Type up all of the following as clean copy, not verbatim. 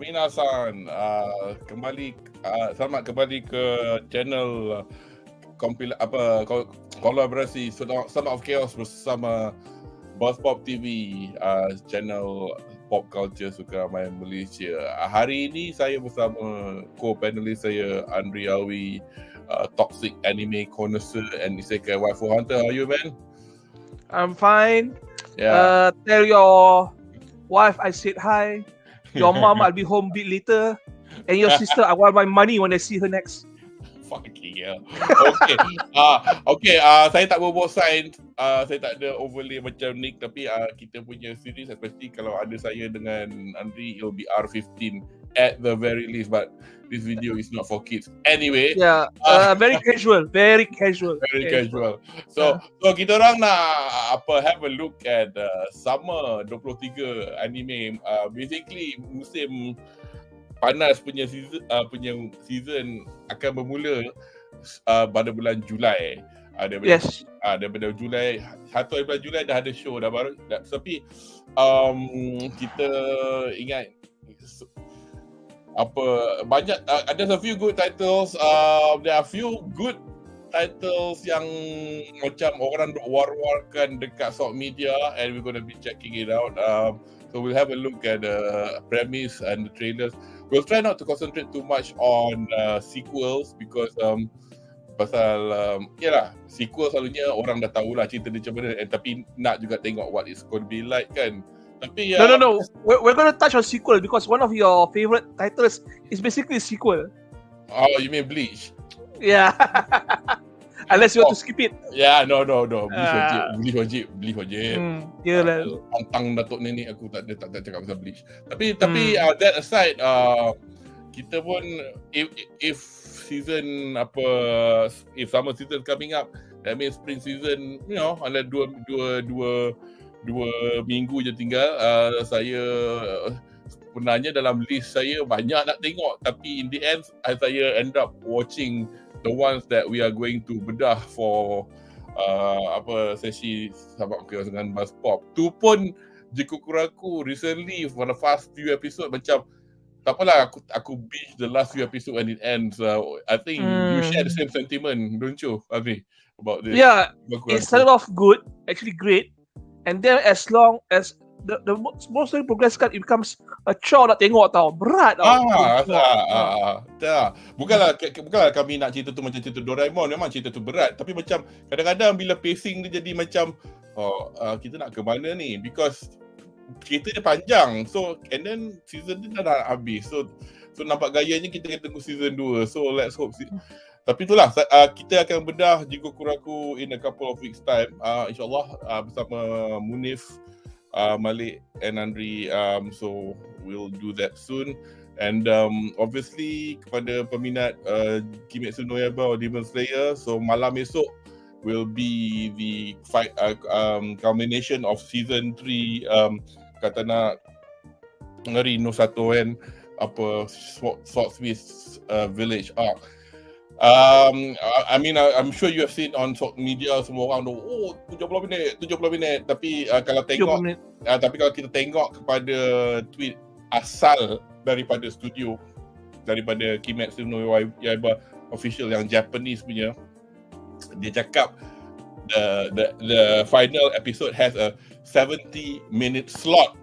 minasan, selamat kembali ke channel kolaborasi Son of Chaos bersama Boss Pop TV, channel pop culture suka main Malaysia. Hari ini saya bersama co-panelis saya Anri Alwi, toxic anime connoisseur and isekai waifuhantā. How are you, man? I'm fine. Yeah. Tell your wife I said hi. Your mom, I'll be home a bit later. And your sister, I want my money when I see her next. Fucking hell. Okay. Saya tak berbosan. Saya tak ada overlay macam Nick. Tapi kita punya series, especially kalau ada saya dengan Anri, it'll be R15 at the very least. But this video is not for kids. Anyway. Yeah, very casual. Very casual. Very casual. So kita orang nak have a look at summer 23 anime. Basically musim panas punya season akan bermula pada bulan Julai. Daripada Julai, 1 bulan Julai dah ada show dah baru. Tapi kita ingat banyak there's a few good titles. There are few good titles yang macam orang war-warkan dekat social media, and we're gonna be checking it out. So we'll have a look at the premise and the trailers. We'll try not to concentrate too much on sequels because sequel selalunya orang dah tahulah cerita dia macam mana, tapi nak juga tengok what it's going to be like kan. Tapi No. We're going to touch on sequel because one of your favorite titles is basically a sequel. Oh, you mean Bleach? Yeah. Unless you want to skip it. Yeah, no. Bleach wajib. Yalah. Pantang Datuk Nenek aku tak cakap pasal Bleach. Tapi that aside, kita pun if summer season coming up, that means spring season, ada dua minggu je tinggal. Saya sebenarnya dalam list saya banyak nak tengok, tapi in the end saya end up watching the ones that we are going to bedah for sesi Sabak Chaos dengan Buzz Pop. Tu pun jika kuraku recently for the past few episode macam tak apalah, aku binge the last few episode and it ends. I think you share the same sentiment, don't you, Anri, about this? Yeah, it started off good, actually great, and then as long as the most progress kan, it becomes a chore nak tengok tau. Berat tau. Bukanlah kami nak cerita tu macam cerita Doraemon, memang cerita tu berat, tapi macam kadang-kadang bila pacing dia jadi macam kita nak ke mana ni, because cerita dia panjang, so and then season dia dah habis, so nampak gayanya kita kena tunggu season 2, so let's hope tapi itulah kita akan bedah Jigo Kuraku in a couple of weeks time, insyaAllah, bersama Munif, Malik and Anri, so we'll do that soon. And obviously kepada peminat Kimetsu no Yaiba or Demon Slayer, so malam esok will be the culmination of season 3 Katana Ngeri no Sato and Swordsmith Village arc. I mean, I'm sure you have seen on social media semua orang tu 70 minit, tapi kalau kita tengok kepada tweet asal daripada studio, daripada Kimetsu no Yaiba official yang Japanese punya, dia cakap the final episode has a 70-minute slot.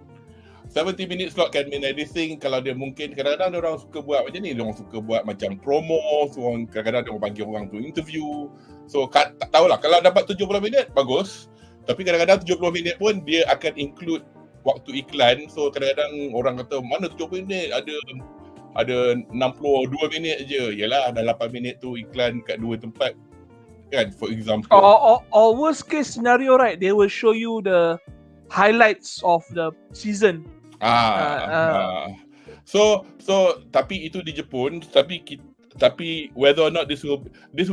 70-minute slot can mean anything. Kalau dia mungkin, kadang-kadang dia orang suka buat macam ni, dia orang suka buat macam promo, so kadang-kadang dia orang panggil orang tu interview. So tak tahulah, kalau dapat 70 minit bagus, tapi kadang-kadang 70 minit pun dia akan include waktu iklan. So kadang-kadang orang kata mana 70 minit, ada 62 minit je. Yalah, dah 8 minit tu iklan kat dua tempat kan, for example. Or worst case scenario, right, they will show you the highlights of the season. So tapi itu di Jepun, tapi whether or not this will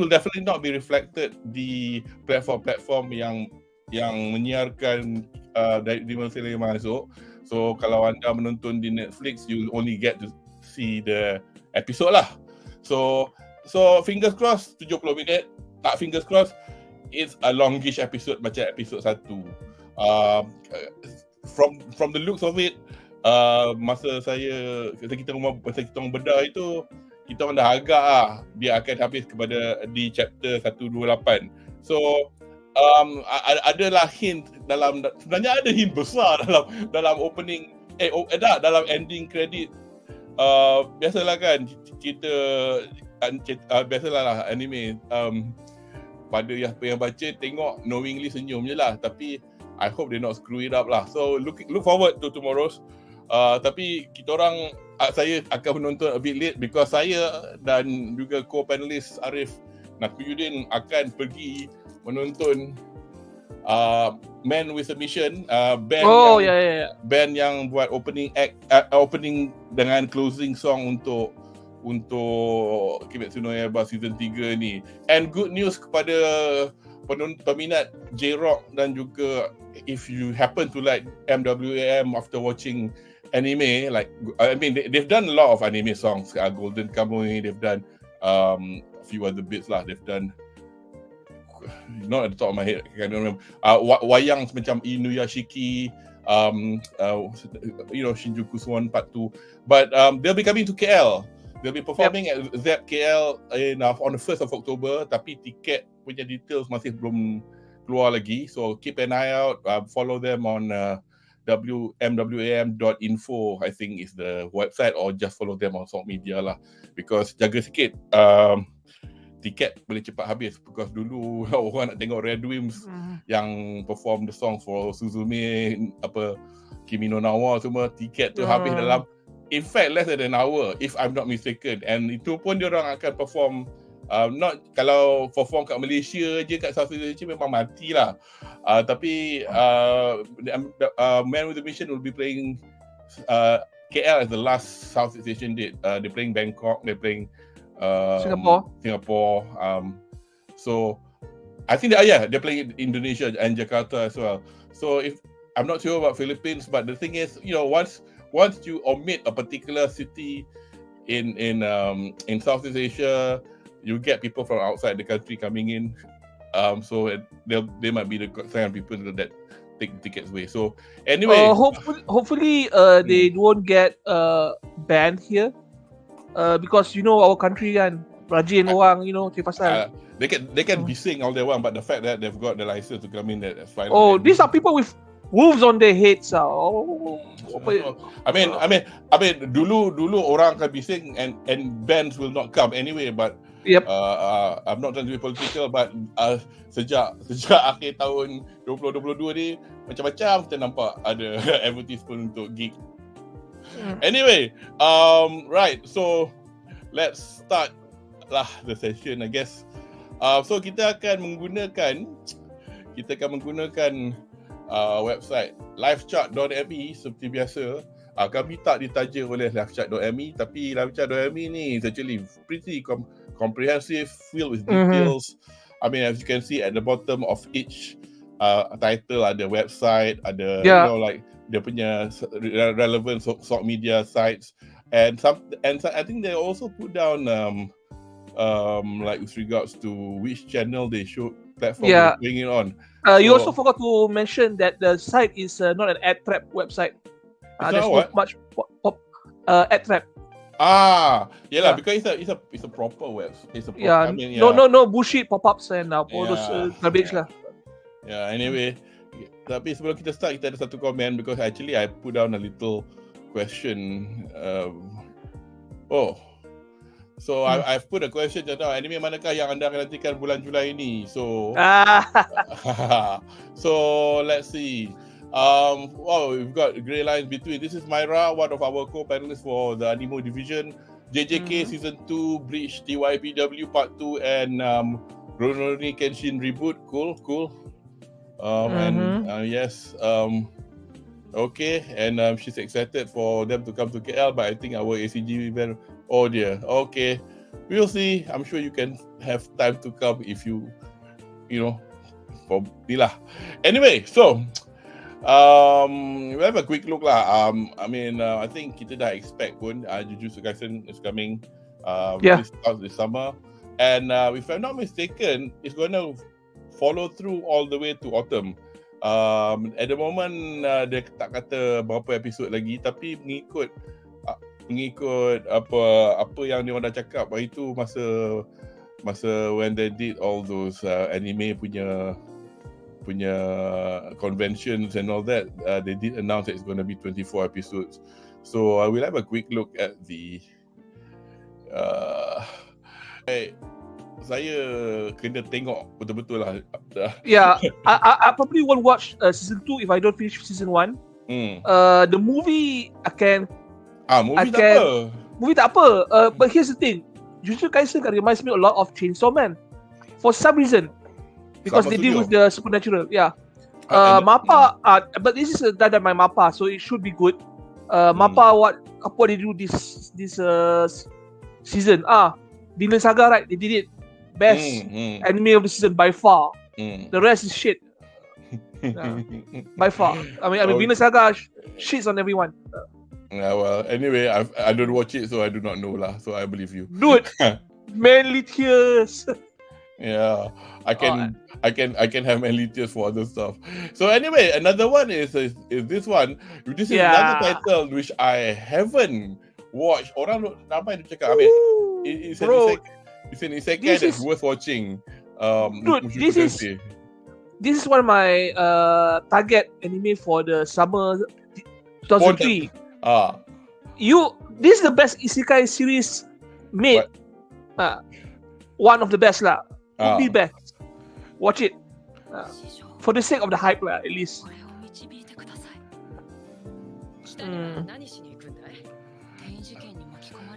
definitely not be reflected di platform yang menyiarkan Demon Slayer masuk. So kalau anda menonton di Netflix, you only get to see the episode lah. So fingers crossed 70 minit. Tak fingers crossed, it's a longish episode macam episode 1. From the looks of it, masa kita orang bedah itu, kita orang dah agak dia akan habis di chapter 128. So adalah hint sebenarnya ada hint besar dalam opening dalam ending credit. Biasalah kan cerita biasalah lah anime, pada yang baca tengok knowingly senyum je lah, tapi I hope they not screw it up lah. So look forward to tomorrow's. Tapi kita orang, saya akan menonton a bit late because saya dan juga co-panelist Arif Nakuyuddin akan pergi menonton Man with a Mission, band yang buat opening act, opening dengan closing song untuk Kimetsu no Yaiba season 3 ni. And good news kepada peminat J-Rock dan juga if you happen to like MWAM after watching anime, like I mean they've done a lot of anime songs, Golden Kamuy, they've done a few other bits lah, they've done not at the top of my head, I don't remember. Wayang macam Inuyashiki, Shinjuku Swan Part 2. But they'll be coming to KL. They'll be performing at ZEP KL on the 1st of October. Tapi tiket punya details masih belum keluar lagi. So keep an eye out. Follow them on mwam.info, I think is the website, or just follow them on social media lah. Because jaga sikit. Tiket boleh cepat habis because dulu orang nak tengok Red Wimps yang perform the song for Suzume, Kimi no Nawa semua, tiket tu habis dalam in fact less than an hour if I'm not mistaken. And itu pun diorang akan perform not kalau perform kat Malaysia je, kat South Asia memang matilah. Tapi Man with a Mission will be playing KL as the last Southeast Asian date. They're playing Bangkok, they're playing Singapore. So I think they're playing Indonesia and Jakarta as well. So if I'm not sure about Philippines, but the thing is, once you omit a particular city in Southeast Asia, you get people from outside the country coming in. So they might be the kind of people that take tickets away. So anyway, hopefully they won't get banned here. Because our country kan rajin orang pasal they can bising all they want, but the fact that they've got the license to come in, that's fine. These are people with wolves on their heads. I mean dulu orang akan bising and bands will not come anyway, but I'm not trying to be political, but sejak akhir tahun 2022 ni macam-macam kita nampak ada advertisement untuk gig. Anyway, right, so let's start lah the session, I guess. So kita akan menggunakan website livechart.me seperti biasa. Kami tak ditaja oleh livechart.me, tapi livechart.me ni is actually pretty comprehensive, filled with details. I mean, as you can see at the bottom of each title ada website, ada dia punya relevant social media sites, and I think they also put down like with regards to which channel they show platform they're doing it on. You also forgot to mention that the site is not an ad trap website. There's not much ad trap. Because it's a proper web. It's a proper, no bullshit pop-ups and all those garbage lah. Anyway, tapi sebelum kita start, kita ada satu komen because actually I put down a little question. So I've put a question just now. Anime manakah yang anda akan nantikan bulan Julai ini? So so let's see. We've got Grey Lines Between. This is Myra, one of our co-panelists for the Animo Division. JJK Season 2, Bleach TYPW Part 2, and Rurouni Kenshin Reboot. Cool. And yes, okay, and she's excited for them to come to KL, but I think our ACG event, oh dear, okay, we'll see. I'm sure you can have time to come if you probably lah. Anyway, so we have a quick look lah. I think kita dah expect pun Jujutsu Kaisen is coming this summer, and if I'm not mistaken, it's going to follow through all the way to autumn. At the moment dia tak kata berapa episod lagi, tapi mengikut apa yang dia orang dah cakap itu masa when they did all those anime punya conventions and all that, they did announce that it's going to be 24 episodes. So I will have a quick look at the saya kena tengok betul-betul lah. Yeah, I probably won't watch season 2 if I don't finish season 1. The movie movie tak apa. But here's the thing, Jujutsu Kaisen reminds me a lot of Chainsaw Man for some reason, because they deal with the supernatural. Yeah. Mappa, but this is done by Mappa, so it should be good. Mappa, what they do this season? Vinland Saga, right? They did it. Best anime of the season by far. The rest is shit. By far. I mean, Vinland Saga shits on everyone. Yeah, well, anyway, I don't watch it, so I do not know lah. So I believe you. Dude, manly tears. Yeah, I can have manly tears for other stuff. So anyway, another one is this one. This is another title which I haven't watched. Orang ramai dia cakap, it's an isekai that's worth watching. Dude, this is one of my target anime for the summer 2003. This is the best isekai series made. One of the best lah. Would be best. Watch it. For the sake of the hype lah, at least.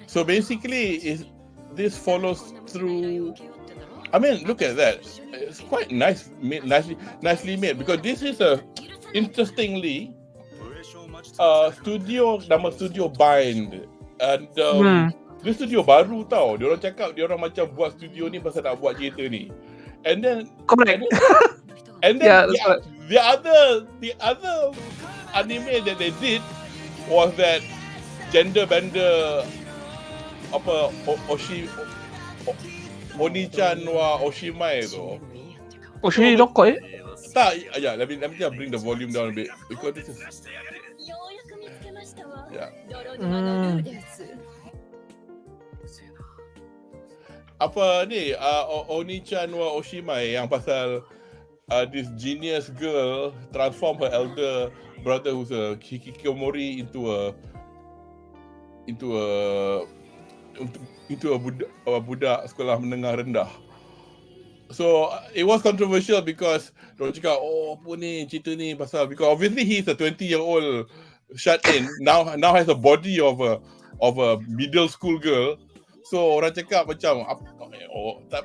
So basically, this follows through. I mean, look at that. It's quite nicely made, because this is interestingly studio Bind, and this studio baru tau. Diorang cakap diorang macam buat studio ni pasal nak buat cerita ni, and then the other anime that they did was that gender bender Oni-chan wa Oshimai tu. Oshimai doko Tak, let me just bring the volume down a bit, because this is apa ni Oni-chan wa Oshimai, yang pasal this genius girl transform her elder brother who's a hikikomori into a budak sekolah menengah rendah. So it was controversial because orang cakap, apa ni cerita ni pasal, because obviously he's a 20-year-old shut in, now has a body of a middle school girl. So orang cakap macam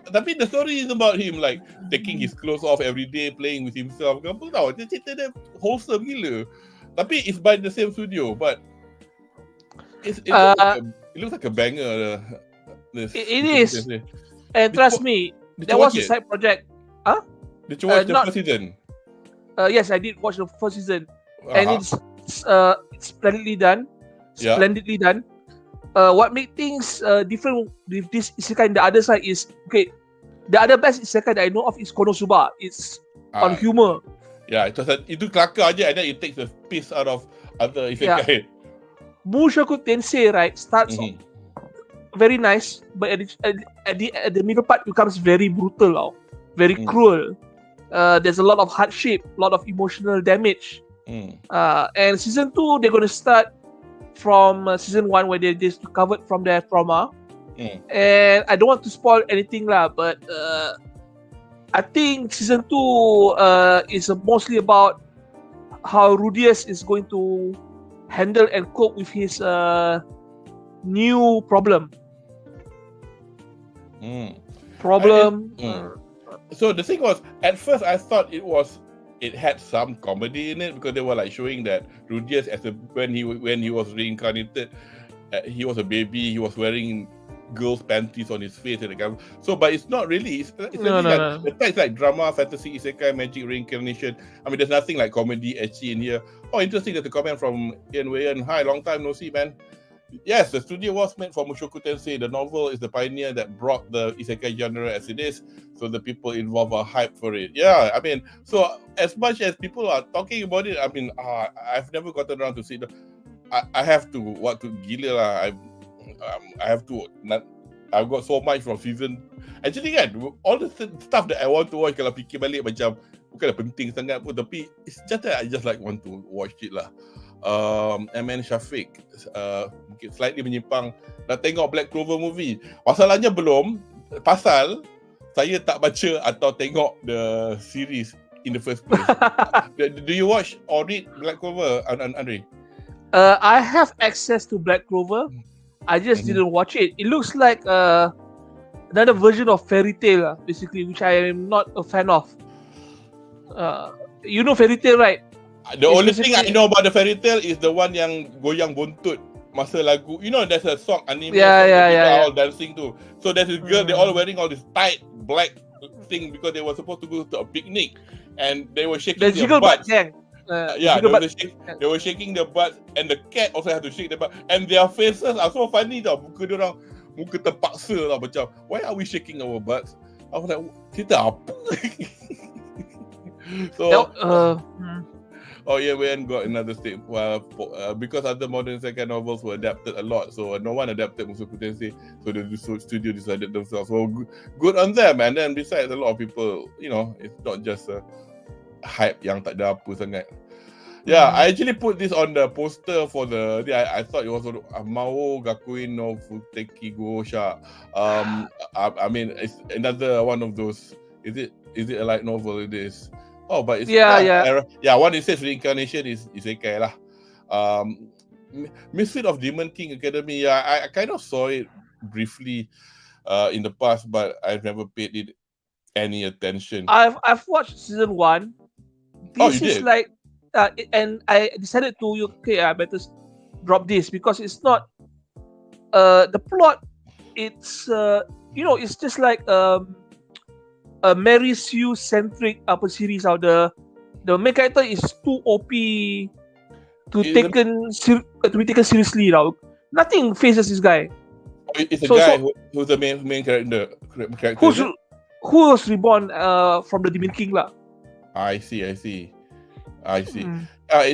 tapi the story is about him like taking his clothes off every day, playing with himself. Apa tahu, cerita dia wholesome gila. Tapi it's by the same studio, but it looks like a banger. It is. And trust me, that was a side project. Did you watch the first season? Yes, I did watch the first season. And it's splendidly done. Splendidly done. What makes things different with this isekai and the other side is, okay, the other best isekai that I know of is Konosuba. It's on humor. Yeah, itu kelakar aja, and then it takes the piece out of other isekai. Mushoku Tensei, right, starts very nice, but at the middle part becomes very brutal, very cruel. There's a lot of hardship, a lot of emotional damage. And season 2, they're going to start from season 1, where they just recovered from their trauma. And I don't want to spoil anything lah, but I think season 2 is mostly about how Rudius is going to handle and cope with his new problem. So the thing was, at first I thought it had some comedy in it, because they were like showing that Rudius when he was reincarnated, he was a baby, he was wearing girls' panties on his face and the so, but it's not really. It's like drama, fantasy, isekai, magic, reincarnation. I mean, there's nothing like comedy, ecchi in here. Oh, interesting. There's a comment from Ian Wayan. Hi, long time no see, man. Yes, the studio was made for Mushoku Tensei. The novel is the pioneer that brought the isekai genre as it is. So the people involved are hyped for it. Yeah, I mean, so as much as people are talking about it, I mean, I've never gotten around to see it. I have to, gila lah. I have to, I've got so much from season. Actually kan, all the stuff that I want to watch, kalau fikir balik macam, bukanlah penting sangat pun, tapi it's just that I just like want to watch it lah. MN Shafiq mungkin slightly menyimpang, dah tengok Black Clover movie. Masalahnya belum, pasal saya tak baca atau tengok the series in the first place. Do you watch or read Black Clover, Anri? I have access to Black Clover. I just didn't watch it. It looks like another version of Fairy Tail, basically, which I am not a fan of. You know Fairy Tail, right? The only thing I know about the Fairy Tail is the one yang goyang buntut masa lagu. You know, there's a song anime yeah. all dancing too. So there's this girl, they're all wearing all this tight black thing because they were supposed to go to a picnic and they were shaking their butts. They were shaking their butts and the cat also had to shake their butt and their faces are so funny tau. Muka diorang, muka terpaksa lah macam, why are we shaking our butts? I was like, kita apa? So, oh yeah, we ain't got another state. Well, because other modern second novels were adapted a lot, so no one adapted Mushoku Tensei, so the studio decided themselves. So good on them. And then besides, a lot of people, you know, it's not just a hype yang tak ada apa sangat. Yeah, I actually put this on the poster for the. I thought it was Mao Gakuin no Futeki Gosha. I mean, it's another one of those. Is it a light novel? It is. Oh, but it's one it says reincarnation is isekai lah. Misfit of Demon King Academy. Yeah, I kind of saw it briefly in the past, but I've never paid it any attention. I've watched season 1. This is like, and I decided to I better drop this because it's not the plot. It's it's just like a Mary Sue centric series. The main character is too OP to be taken seriously. Nothing faces this guy. It's a guy who's the main character. Who was reborn from the Demon King lah. I see. It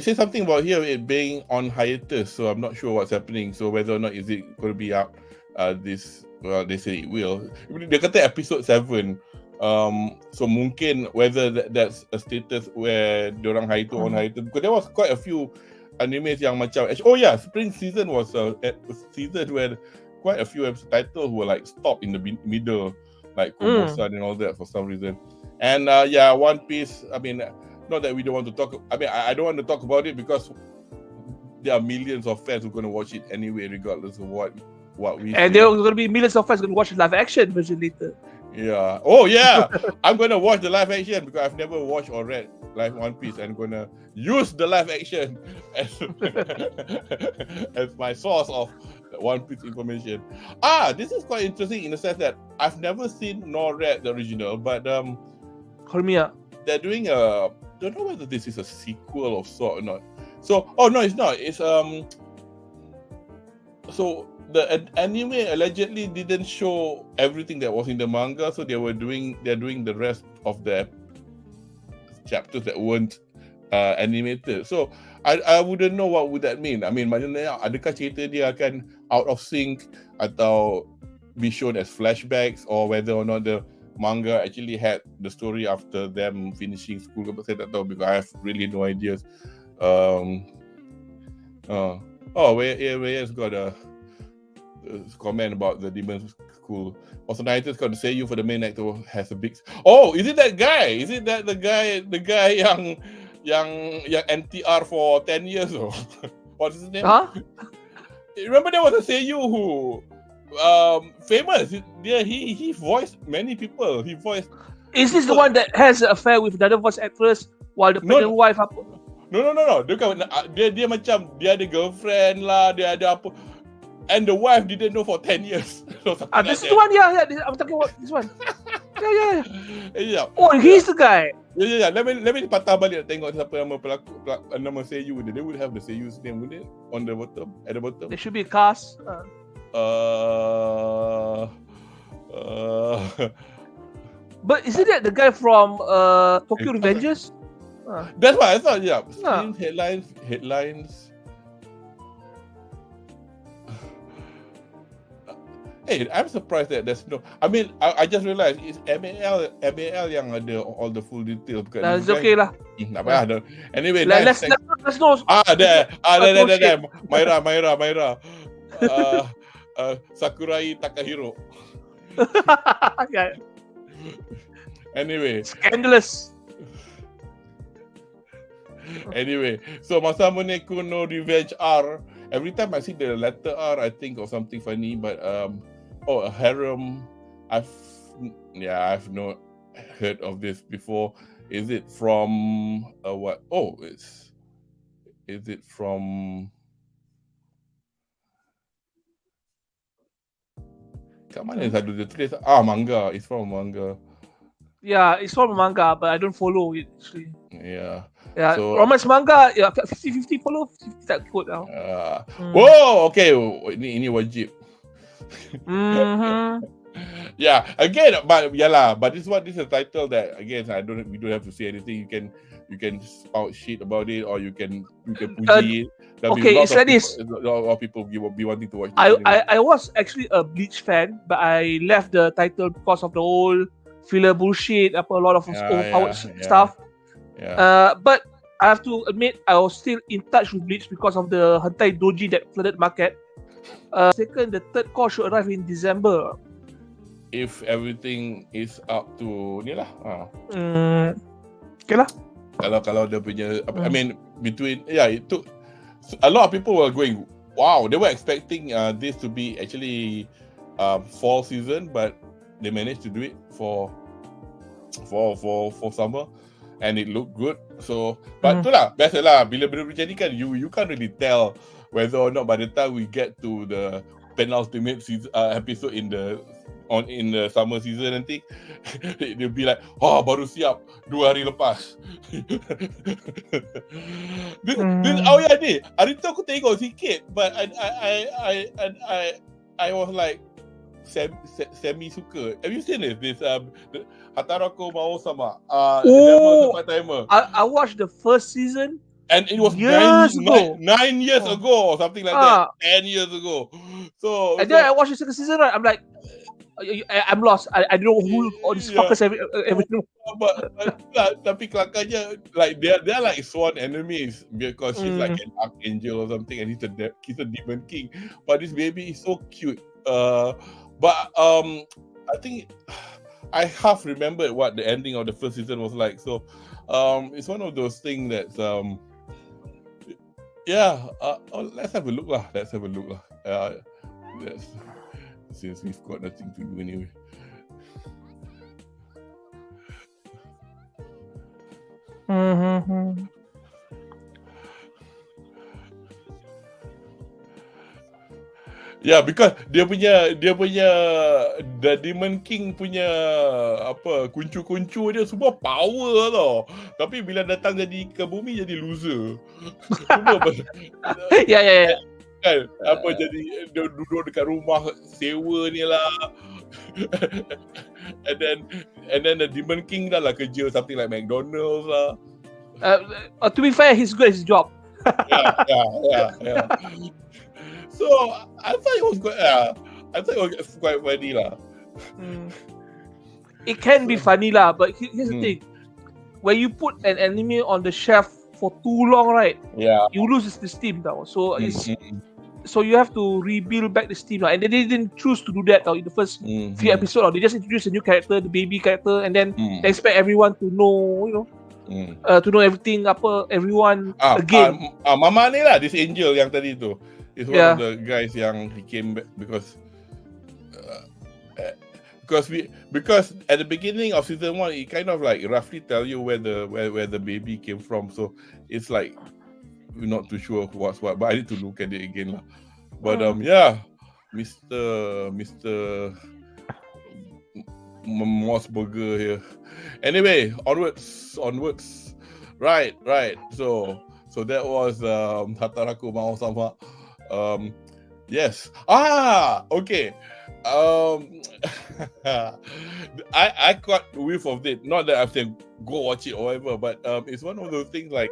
says something about here it being on hiatus, so I'm not sure what's happening. So whether or not is it going to be out they say it will. Dia kata episode 7. So mungkin whether that's a status where diorang hiatus on hiatus, because there was quite a few animes yang macam, spring season was a season where quite a few titles were like stopped in the middle, like Kobo-san and all that for some reason. And One Piece, I mean, not that we don't want to talk, I mean, I don't want to talk about it because there are millions of fans who are going to watch it anyway, regardless of what we and there are going to be millions of fans going to watch the live action version later. Yeah. Oh yeah. I'm gonna watch the live action because I've never watched or read live One Piece. I'm gonna use the live action as my source of One Piece information. This is quite interesting in the sense that I've never seen nor read the original, but they're doing don't know whether this is a sequel of sort or not. So no, it's not. It's so the anime allegedly didn't show everything that was in the manga, so they're doing the rest of the chapters that weren't animated. So I wouldn't know what would that mean. I mean, maknanya adakah cerita dia akan out of sync atau be shown as flashbacks, or whether or not the manga actually had the story after them finishing school. Saya tak tahu because I have really no ideas. Where's got a comment about the demon school. Also, Nighter's got to say you for the main actor has a big. Oh, is it that guy? Is it that the guy yang NTR for 10 years or what's his name? Huh? Remember there was a Seiyu who famous. Yeah, he voiced many people. He voiced. Is this the one that has an affair with another voice actress while the pregnant wife apa? No. Dia macam dia ada girlfriend lah, dia ada apa. And the wife didn't know for 10 years. This is the one, I'm talking about this one. Yeah. Oh, he's the guy. Yeah. Let me patah balik tengok siapa nama nama Seiyu dia. They would have the Seiyu's name, wouldn't it? On the bottom, at the bottom. There should be a cast. But isn't that the guy from Tokyo Revengers? That's what I thought. Yeah. Headlines. Hey, I'm surprised that there's no. I mean, I just realized it's MAL yang ada all the full details. It's okay lah. Tak payah. Anyway, let's know. There. Myra. Sakurai Takahiro. Yeah. Anyway. Scandalous. Anyway, so Masamune no Revenge R. Every time I see the letter R, I think of something funny. But a harem. I've not heard of this before. Is it from what? Oh, is it from? Kat mana selalu dia tulis? Manga. It's from manga. Yeah, it's from manga, but I don't follow it actually. Yeah. So, romance manga, 50-50 follow, 50 tak ikut tau. Whoa, okay. Ini wajib. Yeah, again, but this is a title that again we don't have to say anything. You can spout shit about it, or you can puji it. Okay, it's like this. A lot of people will be wanting to watch this. I was actually a Bleach fan, but I left the title because of the whole filler bullshit, a lot of overpowered stuff. Yeah. But I have to admit, I was still in touch with Bleach because of the hentai doji that flooded market. The third core should arrive in December. If everything is up to ni lah. Okay lah. Kalau dia punya, I mean, it took a lot of people were going, wow, they were expecting this to be actually fall season, but they managed to do it for summer, and it looked good. So, but itulah biasalah bila benda berjadi kan, you can't really tell whether or not by the time we get to the penultimate season, episode in the summer season nanti they'll be like, baru siap 2 hari lepas. Ni hari tu aku tengok sikit, but I was like semi suka. Have you seen this Hatarako Mao sama part-timer? I watched the first season. And it was 9 years ago or something like that. 10 years ago. Then I watched the second season, right? I'm like, I'm lost. I don't know who all these fuckers ever know. But tapi kelakarnya, like they're like sworn enemies because she's like an archangel or something, and he's a demon king. But this baby is so cute. But I think I half remembered what the ending of the first season was like. So it's one of those things that's let's have a look lah. Since we've got nothing to do anyway. Yeah, because dia punya the Demon King punya kuncu-kuncu dia semua power tau. Tapi bila datang jadi ke bumi jadi loser. Ya. Kan jadi duduk dekat rumah sewa ni lah. and then the Demon King dah lah kerja something like McDonald's lah. To be fair, he's good at his job. Yeah. So I thought it was quite funny lah. It can be funny lah, but here's the thing: when you put an anime on the shelf for too long, right? Yeah, you lose the steam now. So so you have to rebuild back the steam now. And they didn't choose to do that in the first few episodes. They just introduced a new character, the baby character, and then they expect everyone to know, to know everything. Everyone again. Mama ni lah, this angel yang tadi tu. Is one of the guys yang he came back because at the beginning of season 1 it kind of like roughly tell you where the baby came from, so it's like we're not too sure what's what, but I need to look at it again lah. But Mr. Moss Burger here. Anyway, onwards. Right. So that was Hataraku Mao-sama. Yes. Okay. I caught whiff of it. Not that I said go watch it or whatever, but it's one of those things like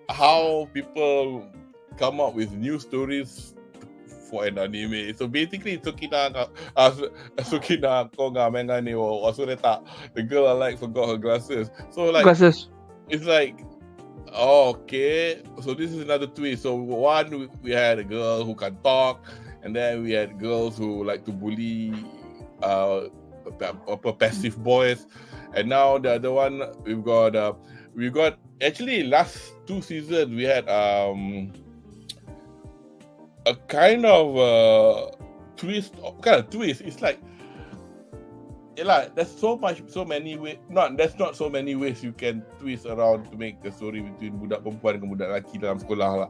how people come up with new stories for an anime. So basically, Tsukina Konga Mengani or Asureta, the girl I like forgot her glasses. So like Glasses. It's like, okay, so this is another twist. So one, we had a girl who can talk, and then we had girls who like to bully passive boys, and now the other one we've got actually last 2 seasons we had a kind of twist. It's like, there's so many ways. There's not so many ways you can twist around to make the story between budak perempuan dan budak lelaki dalam sekolah lah.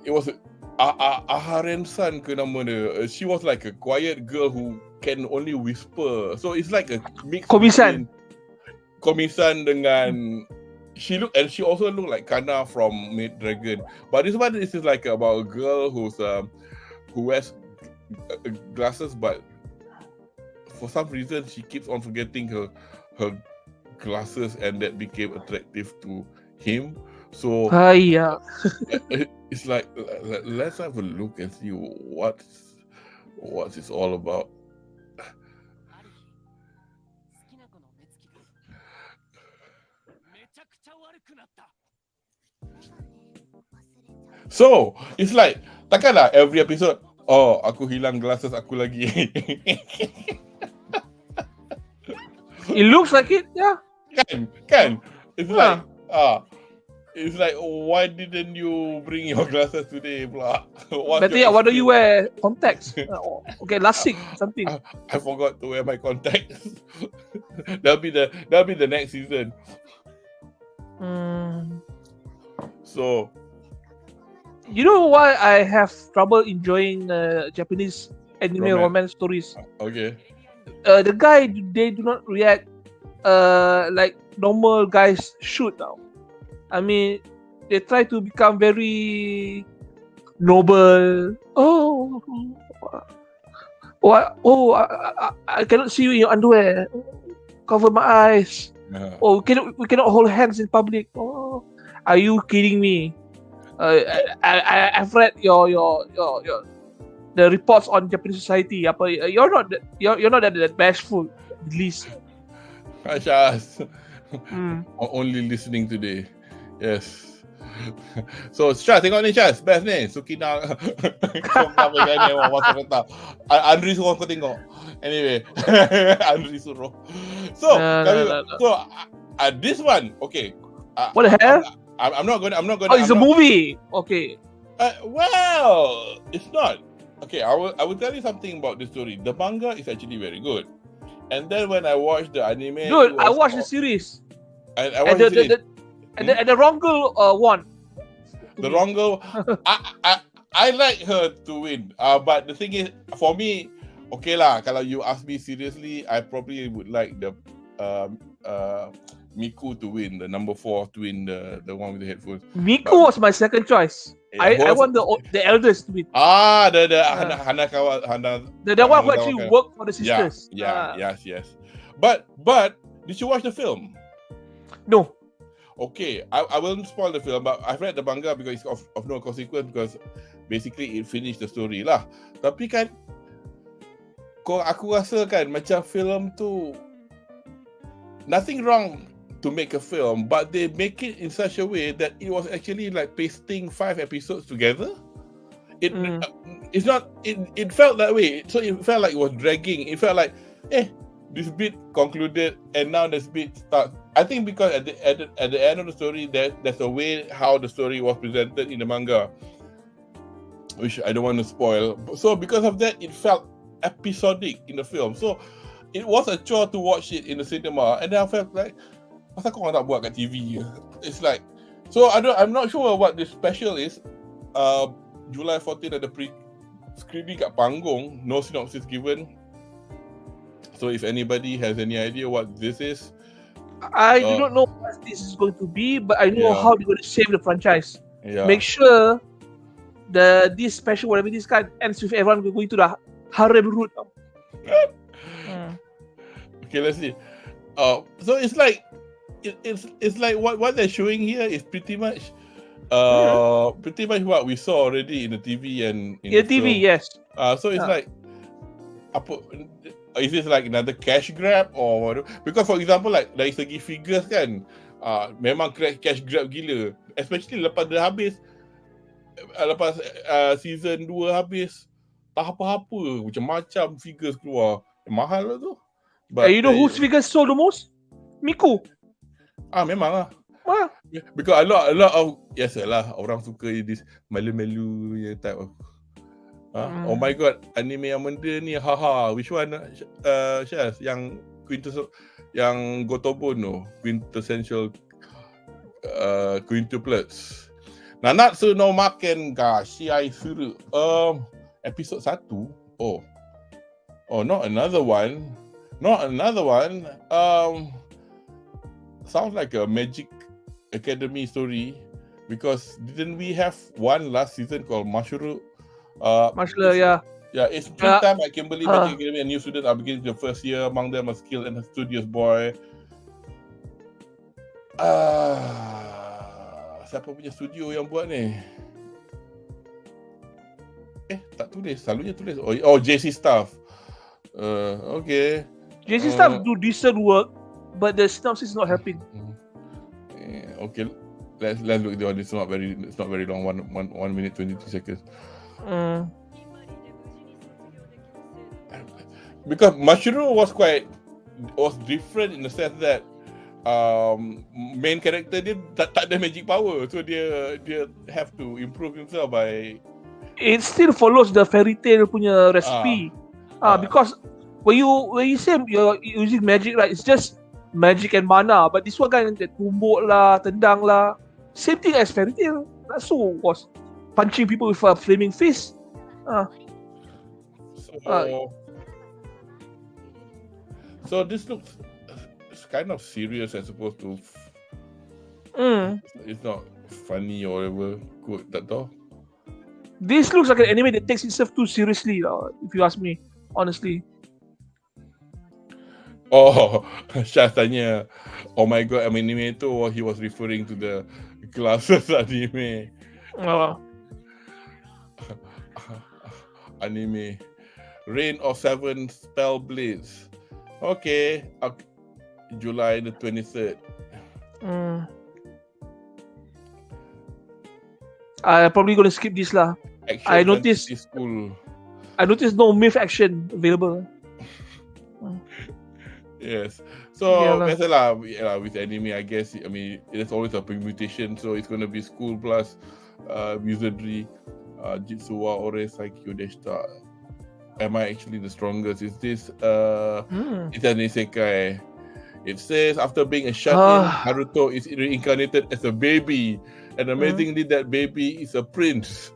It was Aharen-san ke nama dia. She was like a quiet girl who can only whisper. So it's like a mix between Komisan dengan she also looked like Kana from Maid Dragon. But this one is like about a girl who wears glasses, but for some reason she keeps on forgetting her glasses, and that became attractive to him. So it's like, let's have a look and see what it's all about. So it's like, takkanlah every episode, aku hilang glasses aku lagi. It looks like it, yeah. Kan? It's like, it's like, why didn't you bring your glasses today, pula? Better yet, why don't you wear contacts? Okay, LASIK, something. I forgot to wear my contacts. That'll be the next season. So, you know why I have trouble enjoying Japanese anime romance stories? Okay. The guy, they do not react like normal guys should now. I mean, they try to become very noble. I cannot see you in your underwear. Cover my eyes. We cannot hold hands in public. Are you kidding me? I've read your the reports on Japanese society. You're not that bashful, at least. Shaz. Only listening today. Yes. So Shaz, tengok ni Shaz, best ni. Sukina Konga Megane masa kata. Anri suruh kau tengok. Anyway, Anri suruh. So, this one, okay. What the hell? I'm not gonna. It's a movie. Okay. Well, it's not. Okay, I will tell you something about the story. The manga is actually very good. And then when I watched the anime, dude, I watched the series. I watched the series. And the wrong girl won. The wrong girl. I like her to win. But the thing is, for me, okay lah. Kalau you ask me seriously, I probably would like the Miku to win, the number 4 to win, the one with the headphones. Miku was my second choice. I want the eldest to win. The Hanakawa the one who actually worked for the sisters. Yes. But did you watch the film? No. Okay, I won't spoil the film, but I've read the manga because it's of no consequence, because basically it finished the story lah. Tapi kan, aku rasa kan macam film tu, nothing wrong to make a film, but they make it in such a way that it was actually like pasting 5 episodes together. It felt that way. So it felt like it was dragging. It felt like, this bit concluded and now this bit starts. I think because at the end of the story, there's a way how the story was presented in the manga, which I don't want to spoil. So because of that, it felt episodic in the film. So it was a chore to watch it in the cinema, and then I felt like, masa kau nak buat kat TV? It's like, so I'm not sure what this special is. July 14 ada pre-screening kat Panggung, no synopsis given. So if anybody has any idea what this is, I do not know what this is going to be, but I know Yeah. how they're going to save the franchise. yeah. Make sure this special, whatever this kind, ends with everyone going to the harem route. Okay, let's see. So it's like it's like what they're showing here is pretty much what we saw already in the TV and in Yeah, the TV, film. yes. So it's like is this like another cash grab or what? Because for example like dari segi figures kan, memang cash grab gila, especially lepas dia habis, lepas season 2 habis, tak apa-apa, macam-macam figures keluar, mahal lah tu. But You know whose figures sold the most? Miku. memang lah. Ah, Because a lot of yes lah, orang suka this malu-malu punya type of. Oh my god, anime yang benda ni, haha. Which one? Syaz, yang yang Gotobon tu, quintessential quintuplets. Nanatsu no Maken ga Shiai Suru. Episode 1. Oh, not another one. Sounds like a Magic Academy story, because didn't we have one last season called Mashuru? Marshall, yeah. Yeah, it's springtime at Kimberley Magic Academy, and new students are beginning their first year. Among them a skilled and a studious boy. Siapa punya studio yang buat ni? Tak tulis. Selalunya tulis. Oh, JC Staff. Okay. JC Staff do decent work, but the synopsis is not helping. Okay, let's look at this. It's not very long. 1 minute 22 seconds. Because Mashiro was different in the sense that main character dia tak ada magic power, so dia have to improve himself by. It still follows the fairy tale punya recipe. Because when you say you're using magic, right? It's just magic and mana. But this one kan, tumbuk lah, tendang lah, same thing as fairy tale. Natsu was punching people with a flaming fist. So this looks kind of serious as opposed to. It's not funny or whatever. Good, tak tahu. This looks like an anime that takes itself too seriously, if you ask me, honestly. Oh, Syah tanya, oh my god, anime tu, he was referring to the classes anime. Anime. Reign of Seven Spell Blades. Okay, July the 23rd. I'm probably gonna skip this lah. I noticed no myth action available. Yes. So biasalah with anime, I guess. I mean, there's always a permutation. So it's gonna be school plus wizardry, Jitsuwa Ore Saikyo Deshita. Am I actually the strongest? Is this it's an isekai. It says after being a shut-in, Haruto is reincarnated as a baby, and amazingly that baby is a prince.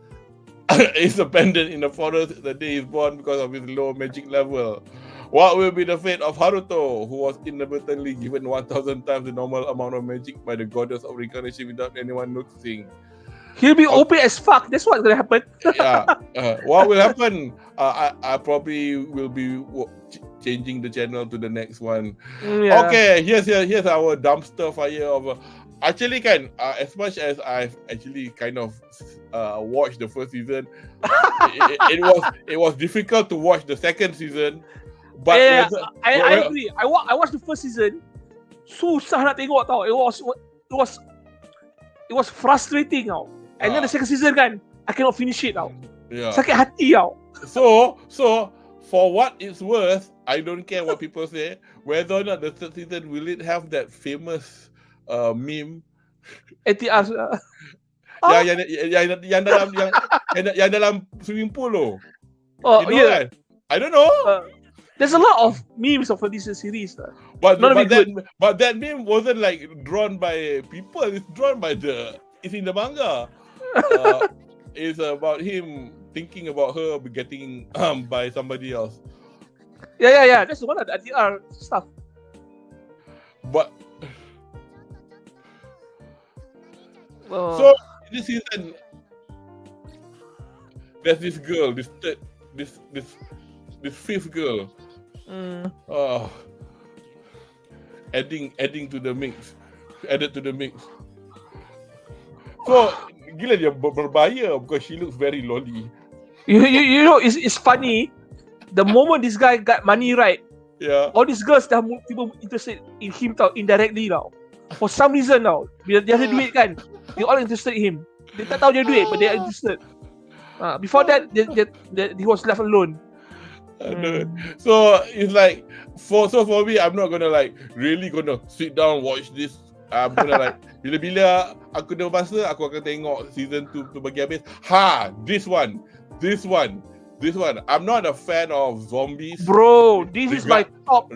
Is abandoned in the forest the day he's born because of his low magic level. What will be the fate of Haruto, who was inadvertently given 1,000 times the normal amount of magic by the goddess of reincarnation without anyone noticing? He'll be OP as fuck. That's what's gonna happen. What will happen? I probably will be changing the channel to the next one. Okay, here's our dumpster fire of. Actually, as much as I've actually kind of watched the first season, it was difficult to watch the second season. But I agree. I watched the first season. Susah nak tengok tau. It was frustrating tau. And then the second season kan, I cannot finish it tau. Sakit hati tau. So for what it's worth, I don't care what people say. Whether or not the third season will it have that famous meme ATR yang dalam swimming pool tu. Kan? I don't know. There's a lot of memes of this series. But that meme wasn't like drawn by people. It's drawn by it's in the manga. It's about him thinking about her getting by somebody else. Yeah. That's the one, the IDR stuff. But So this season, there's this girl, this fifth girl. Adding to the mix. Added to the mix. So gila dia berbahaya because she looks very lolly. You know, it's funny. The moment this guy got money right, all these girls dah tiba interested in him tau, indirectly tau. For some reason tau, bila dia ada duit kan, they all interested in him. Dia tak tahu dia ada duit, but they are interested. Before that, he was left alone. So it's like for me, I'm not gonna like really gonna sit down watch this. I'm gonna like bila aku ada masa, aku akan tengok season 2 tu bagi habis. This one. I'm not a fan of zombies. Bro, this is my top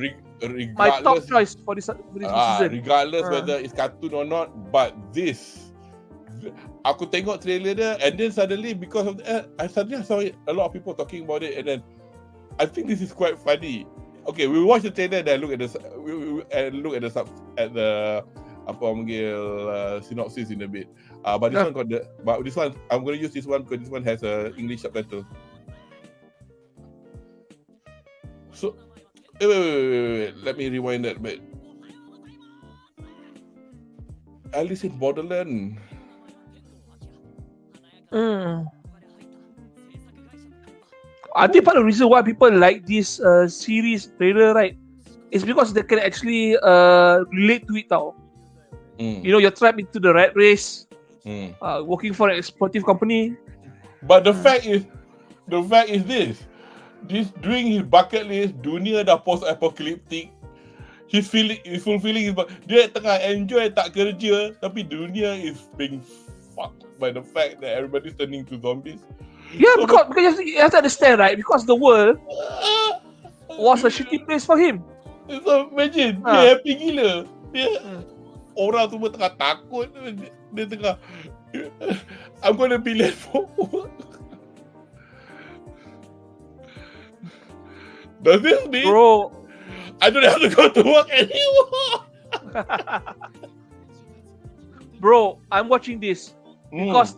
choice for this season. Regardless whether it's cartoon or not, but this, aku tengok trailer dia, and then suddenly because of that, I saw a lot of people talking about it, and then I think this is quite funny. Okay, we watch the trailer and then look at the synopsis in a bit. But this one I'm going to use this one because this one has a English subtitle. So wait, let me rewind that bit. Alice in Borderland. I think part of the reason why people like this series trailer, right, is because they can actually relate to it tau. You know, you're trapped into the rat race, working for an exploitative company. But the fact is this doing his bucket list, dunia dah post-apocalyptic. He's fulfilling his, dia tengah enjoy tak kerja, tapi dunia is being fucked by the fact that everybody's turning to zombies. Yeah, so because you have to understand, right? Because the world was a shitty place for him. So imagine, dia happy gila. Orang semua tengah takut. Dia tengah, I'm gonna be late for work. Does this mean, bro, I don't have to go to work anymore? Bro, I'm watching this because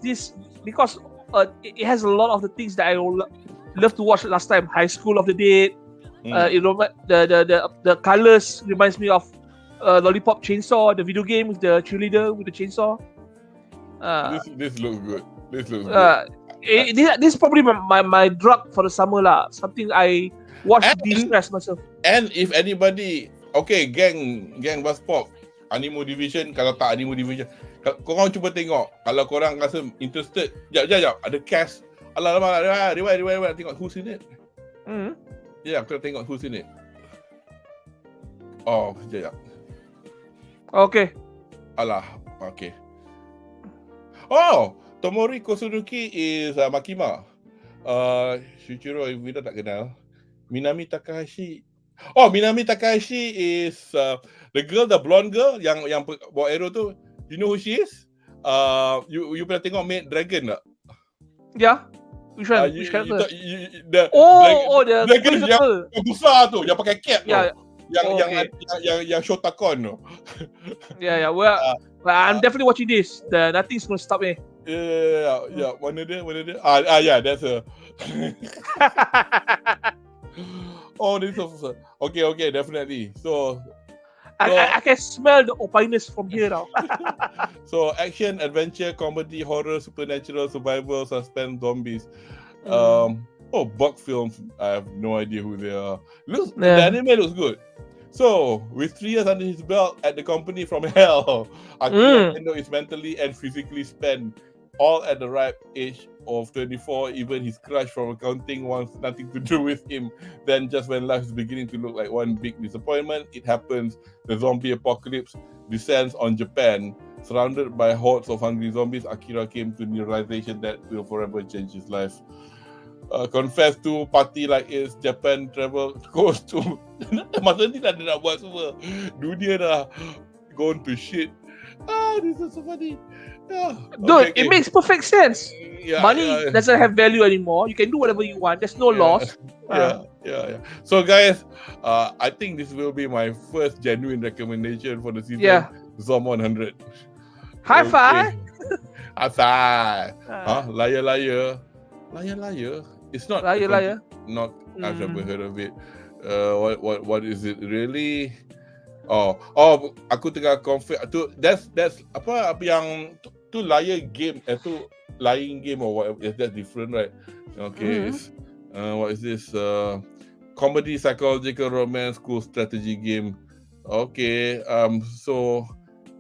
it has a lot of the things that I love to watch last time. High School of the Dead. You know, the colors reminds me of Lollipop Chainsaw, the video game with the cheerleader with the chainsaw. This looks good. This looks good. This is probably my drug for the summer lah. Something I watch to de-stress myself. And if anybody, okay, gang Bus Pop, Animo Division, kalau tak Animo Division, korang cuba tengok. Kalau korang rasa interested, jap, ada cast. Alamak, riwayat, tengok who's in it. Ya, aku tengok who's in it. Oh, jap. Okay. Alah, okay. Oh, Tomori Kosuruki is Makima. Shuichiro Vida tak kenal. Minami Takahashi. Oh, Minami Takahashi is the blonde girl yang bawa arrow tu. You know who she is? You pernah tengok Maid Dragon tak? Yeah. Which one? Which character? The dragon yang besar tu, yang pakai cap tu. Yang Shotakon tu. Yeah. Well, I'm definitely watching this. Nothing's gonna stop me. Yeah. Mana dia? Yeah, that's her. Oh, this is okay, definitely. So I can smell the opiness from here now. So action, adventure, comedy, horror, supernatural, survival, suspense, zombies. Bug films. I have no idea who they are. The anime looks good. So, with 3 years under his belt at the company from hell, Akira Endo is mentally and physically spent, all at the ripe age of 24. Even his crush from accounting wants nothing to do with him. Then, just when life is beginning to look like one big disappointment, it happens. The zombie apocalypse descends on Japan. Surrounded by hordes of hungry zombies, Akira came to the realization that will forever change his life. Confess to party like it's Japan travel goes to masa ni dah nak buat semua, dunia dah gone to shit. This is so funny. Yeah. Dude, it makes perfect sense. Yeah, Money doesn't have value anymore. You can do whatever you want. There's no loss. Yeah. So guys, I think this will be my first genuine recommendation for the season. Yeah. Zom 100. High five. High five. Liar. It's not. Liar. Not. I've never heard of it. What is it really? Oh, aku tengah confirm tu. That's apa yang tu liar game, tu lying game or whatever. That's different, right? Okay. What is this? Comedy, psychological romance, cool strategy game. Okay. So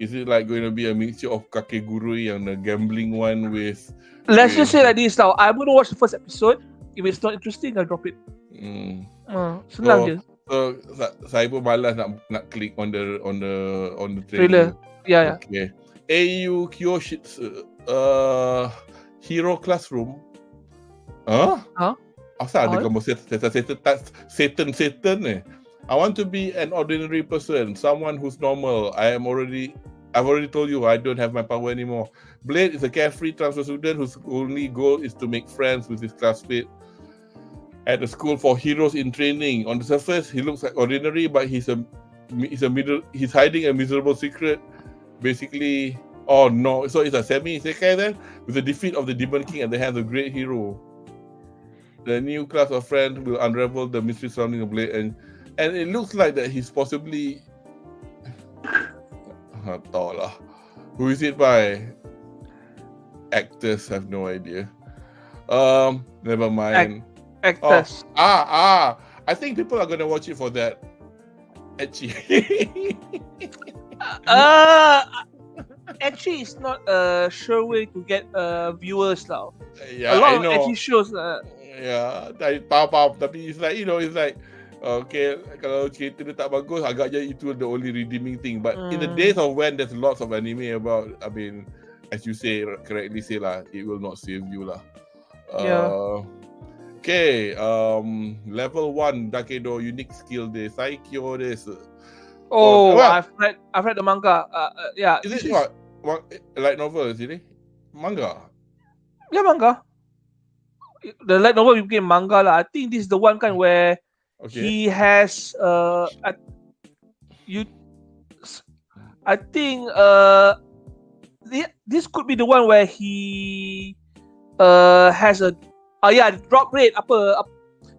is it like going to be a mixture of Kakegurui and the gambling one with? Let's just say like this now. I'm gonna watch the first episode. If it's not interesting, I'll drop it. Senang je. So saya pun malas nak click on the Trailer. Yeah. Okay. AU Kyoshitsu Hero Classroom. Asal ada gambar Satan ni? I want to be an ordinary person, someone who's normal. I've already told you I don't have my power anymore. Blade is a carefree transfer student whose only goal is to make friends with his classmate at a school for heroes in training. On the surface, he looks like ordinary, but he's hiding a miserable secret. Basically, so it's a semi-isekai then, with the defeat of the Demon King at the hands of a great hero. The new class of friends will unravel the mystery surrounding the Blade, and it looks like that he's possibly who is it by? Actors, have no idea. Never mind. Actors. I think people are gonna watch it for that. Ecchi. Ecchi is not a sure way to get viewers now. Yeah, a lot I of know. ecchi shows. Yeah, faham. Tapi it's like, it's like, okay, kalau cerita dia tak bagus, agaknya itu the only redeeming thing. But in the days of when there's lots of anime about, I mean, as you correctly say lah, it will not save you lah. Okay, level 1 Dakedo unique skill de Saikyo desu. I've read the manga. Yeah. Is it what? Light novel, is it? Manga? Yeah, manga. The light novel became manga lah. I think this is the one kind where he has I think this could be the one where he has a drop rate.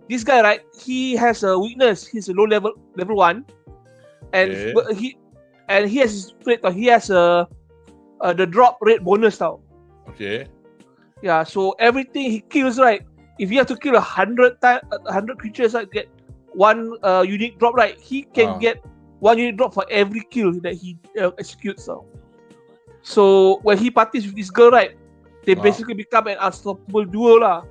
This guy, right? He has a weakness. He's a low level 1, and he has his trait. He has the drop rate bonus now. Okay. Yeah. So everything he kills, right? If he has to kill 100 creatures, right, get one unique drop, right? He can get one unique drop for every kill that he executes now. So when he parties with this girl, right, they basically become an unstoppable duo lah.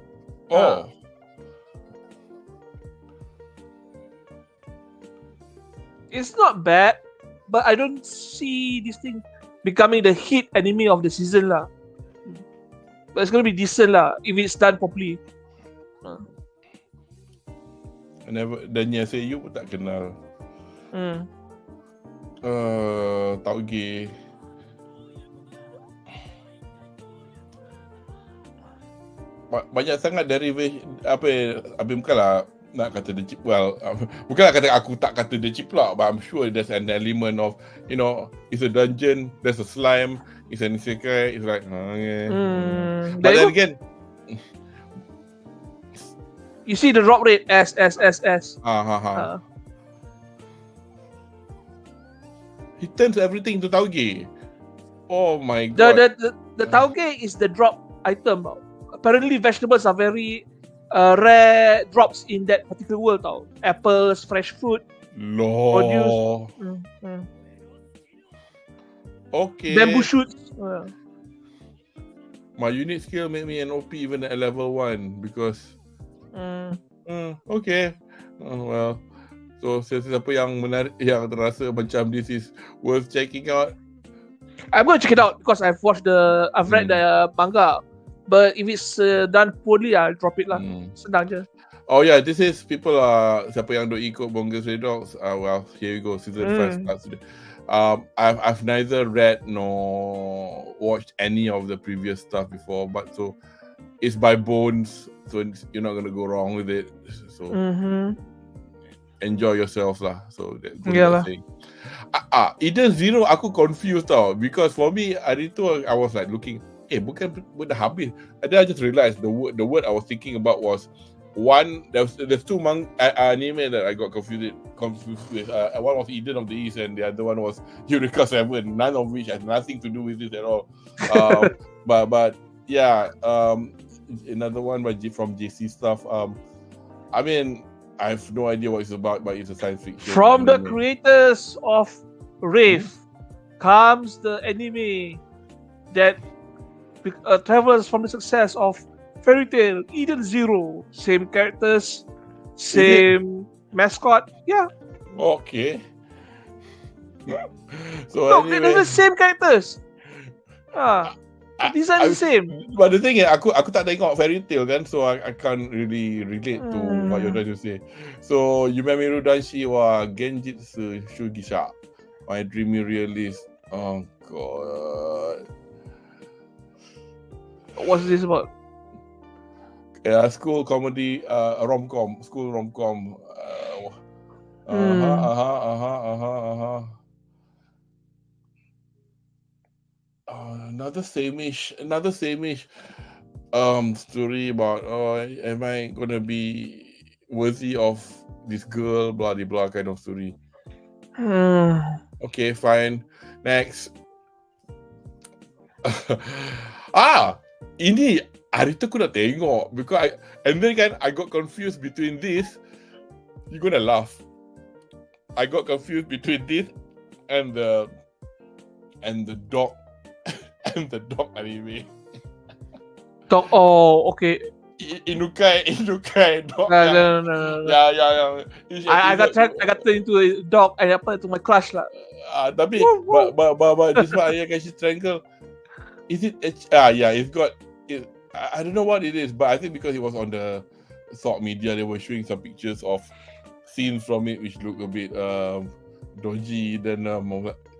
It's not bad, but I don't see this thing becoming the hit anime of the season lah. But it's gonna be decent lah if it's done properly. Dan yang saya pun tak kenal. Tauge. Banyak sangat derivation bukanlah nak kata dia cheap. Bukanlah kata aku tak kata dia cheap lah, but I'm sure there's an element of, it's a dungeon, there's a slime, it's an isekai, it's like but then again, you see the drop rate S. He turns everything to tauge. Oh my god. The tauge is the drop item. Apparently vegetables are very rare drops in that particular world tau. Apples, fresh fruit, produce. Okay. Bamboo shoots. My unique skill made me an OP even at level 1 because okay. Well, so siapa yang menarik, yang terasa macam this is worth checking out, I'm going to check it out because I've read the manga. But if it's done poorly, I'll drop it lah. Senang je. Oh yeah, this is people siapa yang duk ikut Bongga Stray Dogs. Well, here you go. Season 5 starts today. I've neither read nor watched any of the previous stuff before, but so it's by Bones, so you're not gonna go wrong with it. So enjoy yourself lah. So that's the thing. Eden Zero aku confused tau, because for me hari tu I was like looking, bukan dah habis. And then I just realized the word I was thinking about was one. There's two anime that I got confused with. One was Eden of the East, and the other one was Eureka 7. None of which has nothing to do with this at all. But yeah, another one from JC stuff. I mean, I have no idea what it's about, but it's a science fiction. From the creators of Rave comes the anime that travels from the success of Fairy Tail, Eden Zero. Same characters, same mascot. Yeah. Okay. So no, anyway, they're the same characters. These are the same. But the thing is, aku tak tengok Fairy Tail kan, so I can't really relate to what you're trying to say. So Yumemiru Danshi wa Genjitsu Shugisha, my dreamy realist. Oh god. What's this about? School comedy, rom-com, school rom-com. Another same-ish story about am I gonna be worthy of this girl, blah blah blah kind of story. Okay, fine. Next. Ini hari tu aku nak tengok because I got confused between this. You're gonna laugh. I got confused between this and the dog and the dog anime. Dog. Oh, okay. Inukai dog. No. Yeah. I got into a dog and apa to my crush lah. Tapi but this one I can strangle. Is it? Yeah. It's got. I don't know what it is, but I think because it was on the Thought Media, they were showing some pictures of scenes from it which look a bit dodgy. Then I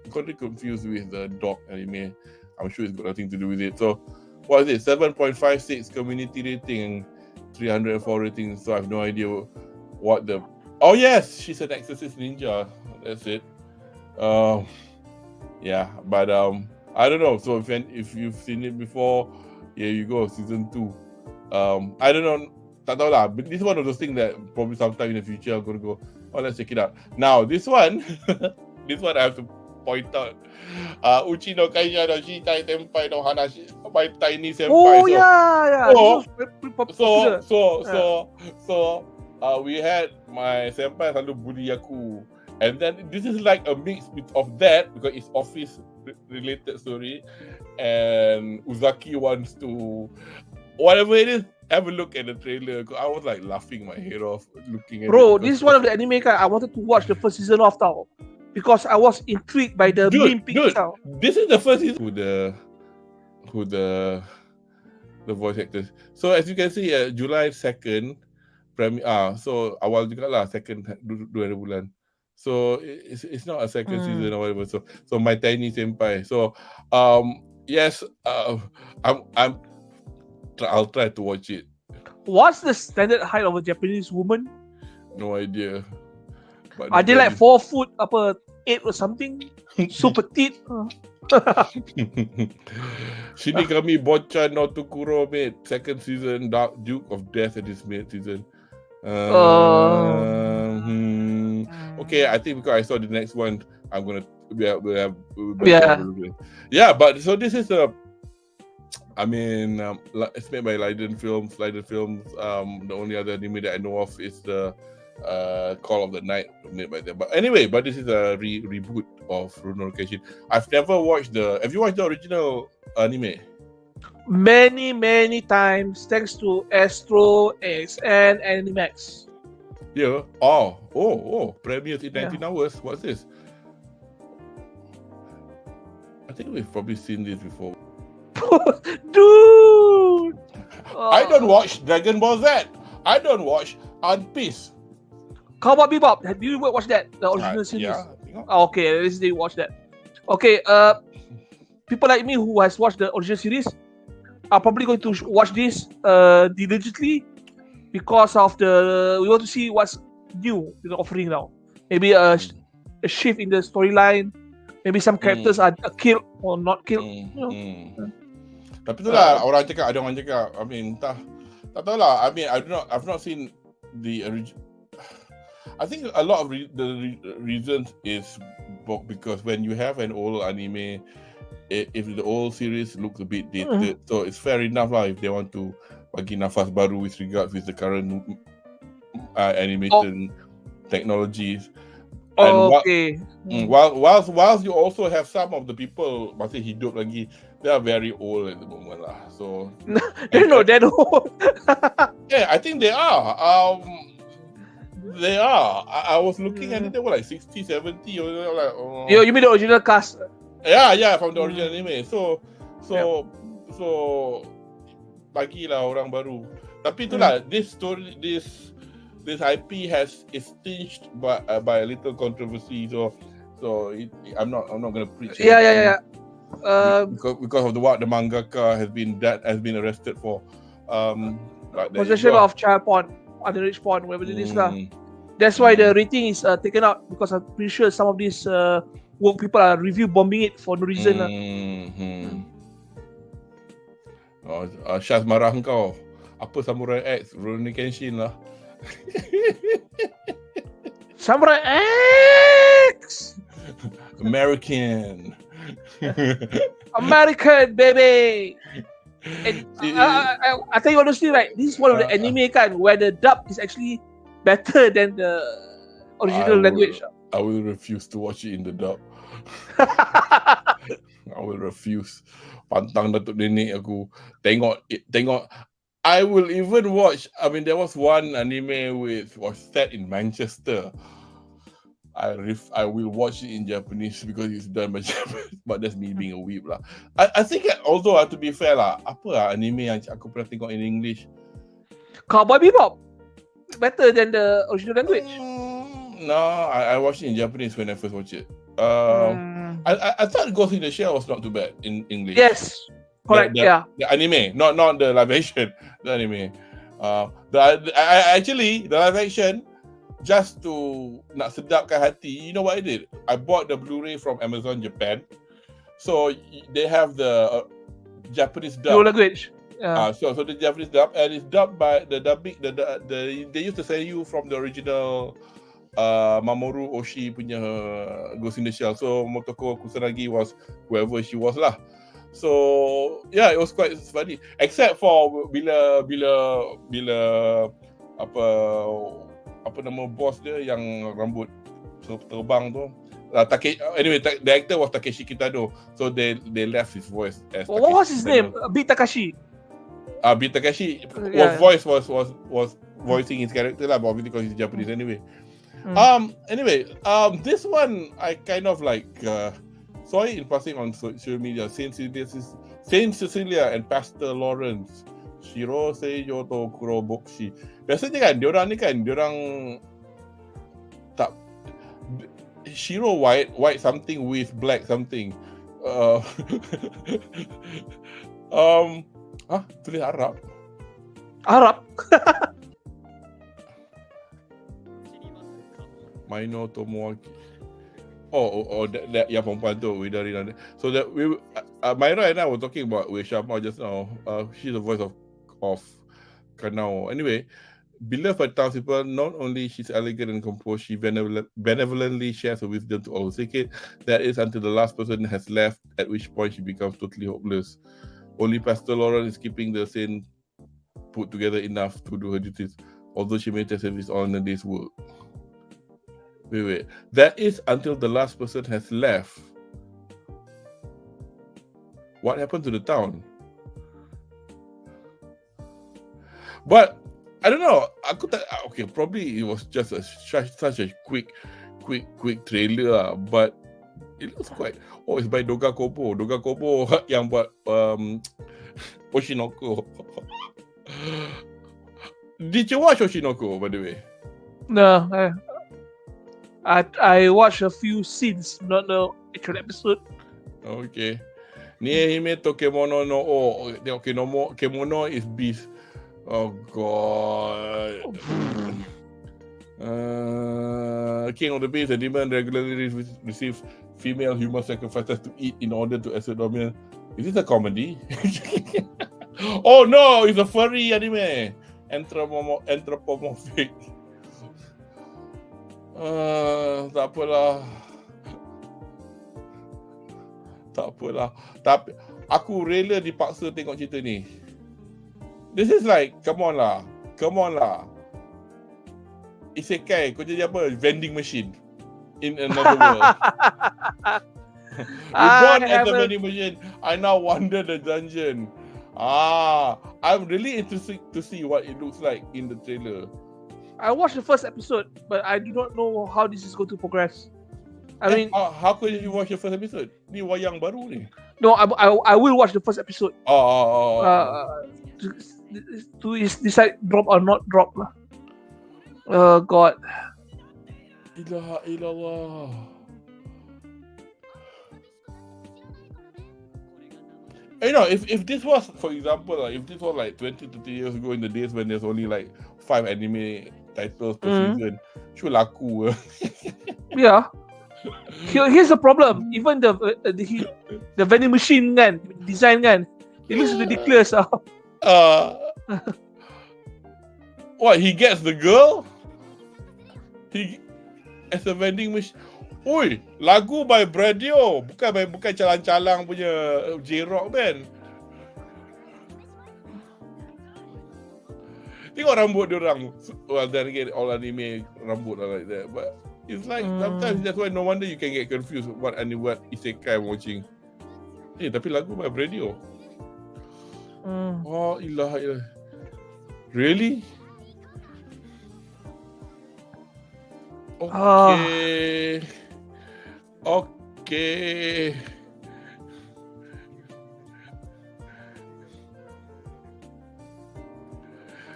got confused with the dog anime. I'm sure it's got nothing to do with it. So, what is it? 7.56 community rating, 304 ratings. So I have no idea what the. Oh yes, she's an exorcist ninja. That's it. Yeah, but I don't know. So if you've seen it before, here you go, season 2. I don't know. Tak tahu lah. But this is one of those things that probably sometime in the future I'm gonna go, let's check it out. Now this one, I have to point out. Uchi no kaisha no shitai senpai no hanashi, my tiny senpai. Oh yeah. So we had my senpai selalu bully aku, and then this is like a mix of that because it's office related story, and Uzaki wants to whatever it is. Have a look at the trailer. I was like laughing my head off looking at it. Bro, this is one of the anime I wanted to watch the first season of tau, because I was intrigued by the meme picture. This is the first season who the voice actors. So as you can see, July 2nd premiere. So awal juga lah, second 2 bulan. So it's not a second season or whatever. So my tiny senpai. So yes, I'll try to watch it. What's the standard height of a Japanese woman? No idea. But are they like 4 foot, 8 or something? So petite. Shinigami Bochan no Tokuro made second season, Dark Duke of Death at this mid season. Okay, I think because I saw the next one, I'm gonna we'll have but so this is it's made by Leiden Films. The only other anime that I know of is the Call of the Night, made by them. But anyway, this is a reboot of Rurouni Kenshin. I've never watched have you watched the original anime? Many times, thanks to Astro, AXN, and Animax. Yeah. Premiered in 19 hours. What's this? I think we've probably seen this before. Dude! I don't watch Dragon Ball Z. I don't watch Unpeace. Cowboy Bebop. Have you watched that? The original series? Yeah, I think. Oh, okay, at least they watch that. Okay, people like me who has watched the original series are probably going to watch this diligently because of we want to see what's new in the offering now. Maybe a shift in the storyline. Maybe some characters are killed or not killed. Tapi itulah orang cakap, ada orang cakap. I mean, tak tahu lah. I mean, I've not seen the original. I think a lot of the reasons is because when you have an old anime, if the old series looks a bit dated, so it's fair enough lah if they want to bagi nafas baru with regards with the current animation technologies. Okay. Whilst you also have some of the people masih hidup lagi, they are very old at the moment lah. So they're not that old. Yeah, I think they are. They are. I was looking at it, they were like 60, 70 or like. You mean the original cast? Yeah, from the original anime. So bagilah orang baru. Tapi itulah, this IP is tinged by a little controversy. So I'm not gonna preach. Yeah. Because of what the mangaka has been arrested for. Like possession of child porn, underage porn, whatever it is lah. That's why the rating is taken out, because I'm pretty sure some of these woke people are review bombing it for no reason lah. Syaz marah kau. Apa Samurai X, Rurouni Kenshin lah. Samurai X! American, baby! And I tell you honestly, right, this is one of the anime kan where the dub is actually better than the original language. I will refuse to watch it in the dub. I will refuse. Pantang datuk nenek aku. Tengok. I will even watch. I mean, there was one anime was set in Manchester. I will watch it in Japanese because it's done by Japanese. But that's me being a weeb lah. I think also to be fair lah, apa anime yang aku pernah tengok in English? Cowboy Bebop. Better than the original language. No, I watched it in Japanese when I first watched it. I thought Ghost in the Shell was not too bad in English. Yes, correct. The anime, not the live action. The anime. Actually, the live action, just to nak sedapkan hati, you know what I did? I bought the Blu-ray from Amazon Japan, so they have the Japanese dub. No language. So the Japanese dub, and it's dubbed by the dubbing. They used to send you from the original Mamoru Oshii punya Ghost in the Shell. So Motoko Kusanagi was whoever she was lah. So yeah, it was quite funny. Except for bila apa nama bos dia yang rambut terbang tu. Anyway, the actor was Takeshi Kitano. So they left his voice as what was his name? Beat Takashi. Beat Takashi was voicing his character lah, but obviously because he's Japanese anyway. Anyway, this one I kind of like saw it in passing on social media. Saint Cecilia and Pastor Lawrence, Shiro Seijo to Kurobokshi. Biasanya kan diorang tak Shiro white something with black something. Tulis Arab. Maino Tomoaki. That yang perempuan tu Widari Nanda. So that Myra and I were talking about with Shama just now. She's the voice of Kanao. Anyway, beloved by townspeople, not only she's elegant and composed, she benevolently shares her wisdom to all who seek it. That is until the last person has left, at which point she becomes totally hopeless. Only Pastor Lauren is keeping the scene put together enough to do her duties, although she may test service on a day's work. Wait. That is until the last person has left. What happened to the town? But I don't know. Okay, probably it was just such a quick trailer, but it looks quite. It's by Doga Kobo yang buat Oshinoko. Did you watch Oshinoko, by the way? No, I watched a few scenes, not the actual episode. Okay. Niehime to kemono no o. Kemono is beast. Oh god. King of the Beast, a demon regularly receives female human sacrifices to eat in order to assert dominance. Is this a comedy? Oh no, it's a furry anime. Anthropomorphic. Tak apalah. Tapi aku rela dipaksa tengok cerita ni. This is like, come on lah. Isekai, kau jadi apa? Vending machine in another world. Reborn as a vending machine. I now wander the dungeon. I'm really interested to see what it looks like in the trailer. I watched the first episode, but I do not know how this is going to progress. I mean, how could you watch the first episode? Ni wayang baru ni. No, I will watch the first episode. To decide drop or not drop lah. Oh God. Ilaha illallah. You know, if this was, for example, if this was like 20-30 years ago in the days when there's only like 5 anime titles per season, sure laku. Yeah. Here's the problem. Even the vending machine kan, design kan, it looks ridiculous. What, he gets the girl? He as a vending machine. Oi, lagu by Bradio, bukan calang-calang punya J-Rock band. Tengok rambut diorang. Well, then again, all anime rambut are like that. But it's like sometimes that's why no wonder you can get confused what isekai I'm watching. Tapi lagu by Bradio. Oh, ilaha. Really? Okay.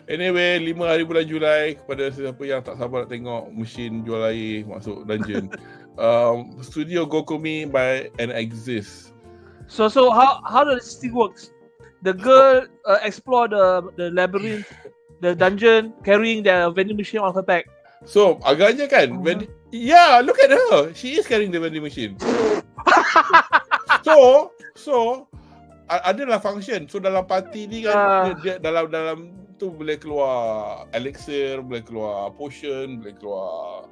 Anyway, 5 hari bulan Julai, kepada siapa yang tak sabar nak tengok mesin jual air masuk dungeon. Studio Gokumi by Exist. So how does this thing works? The girl explore the labyrinth, the dungeon, carrying the vending machine on her back. So agaknya kan, yeah, look at her. She is carrying the vending machine. So adalah function. So dalam party ni kan, dia dalam tu boleh keluar elixir, boleh keluar potion, boleh keluar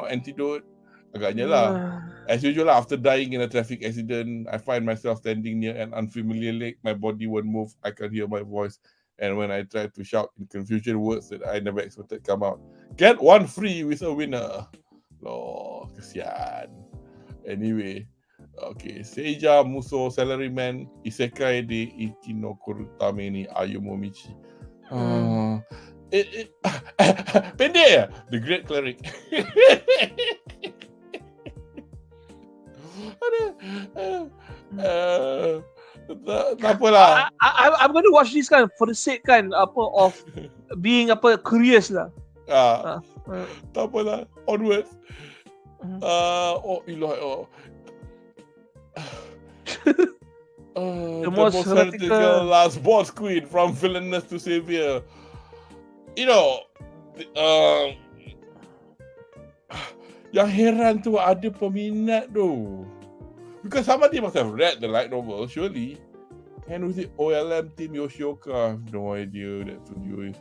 antidote. Agaknya lah. As usual lah, after dying in a traffic accident, I find myself standing near an unfamiliar lake. My body won't move. I can hear my voice. And when I try to shout in confusion, words that I never expected come out. Get one free with a winner. Loh, kesian. Anyway. Okay. Seija Muso Salaryman Isekai de Ichino Kurutame ni Ayumomichi. Pendek ya? The Great Cleric. Tak apalah. I'm going to watch this kan for the sake kan of being curious lah. Tak apalah. Onwards. The most heretical last boss queen from villainous to savior. Yang heran tu ada peminat tu. Because somebody must have read the light novel, surely. And with the OLM team Yoshioka, I have no idea that studio is.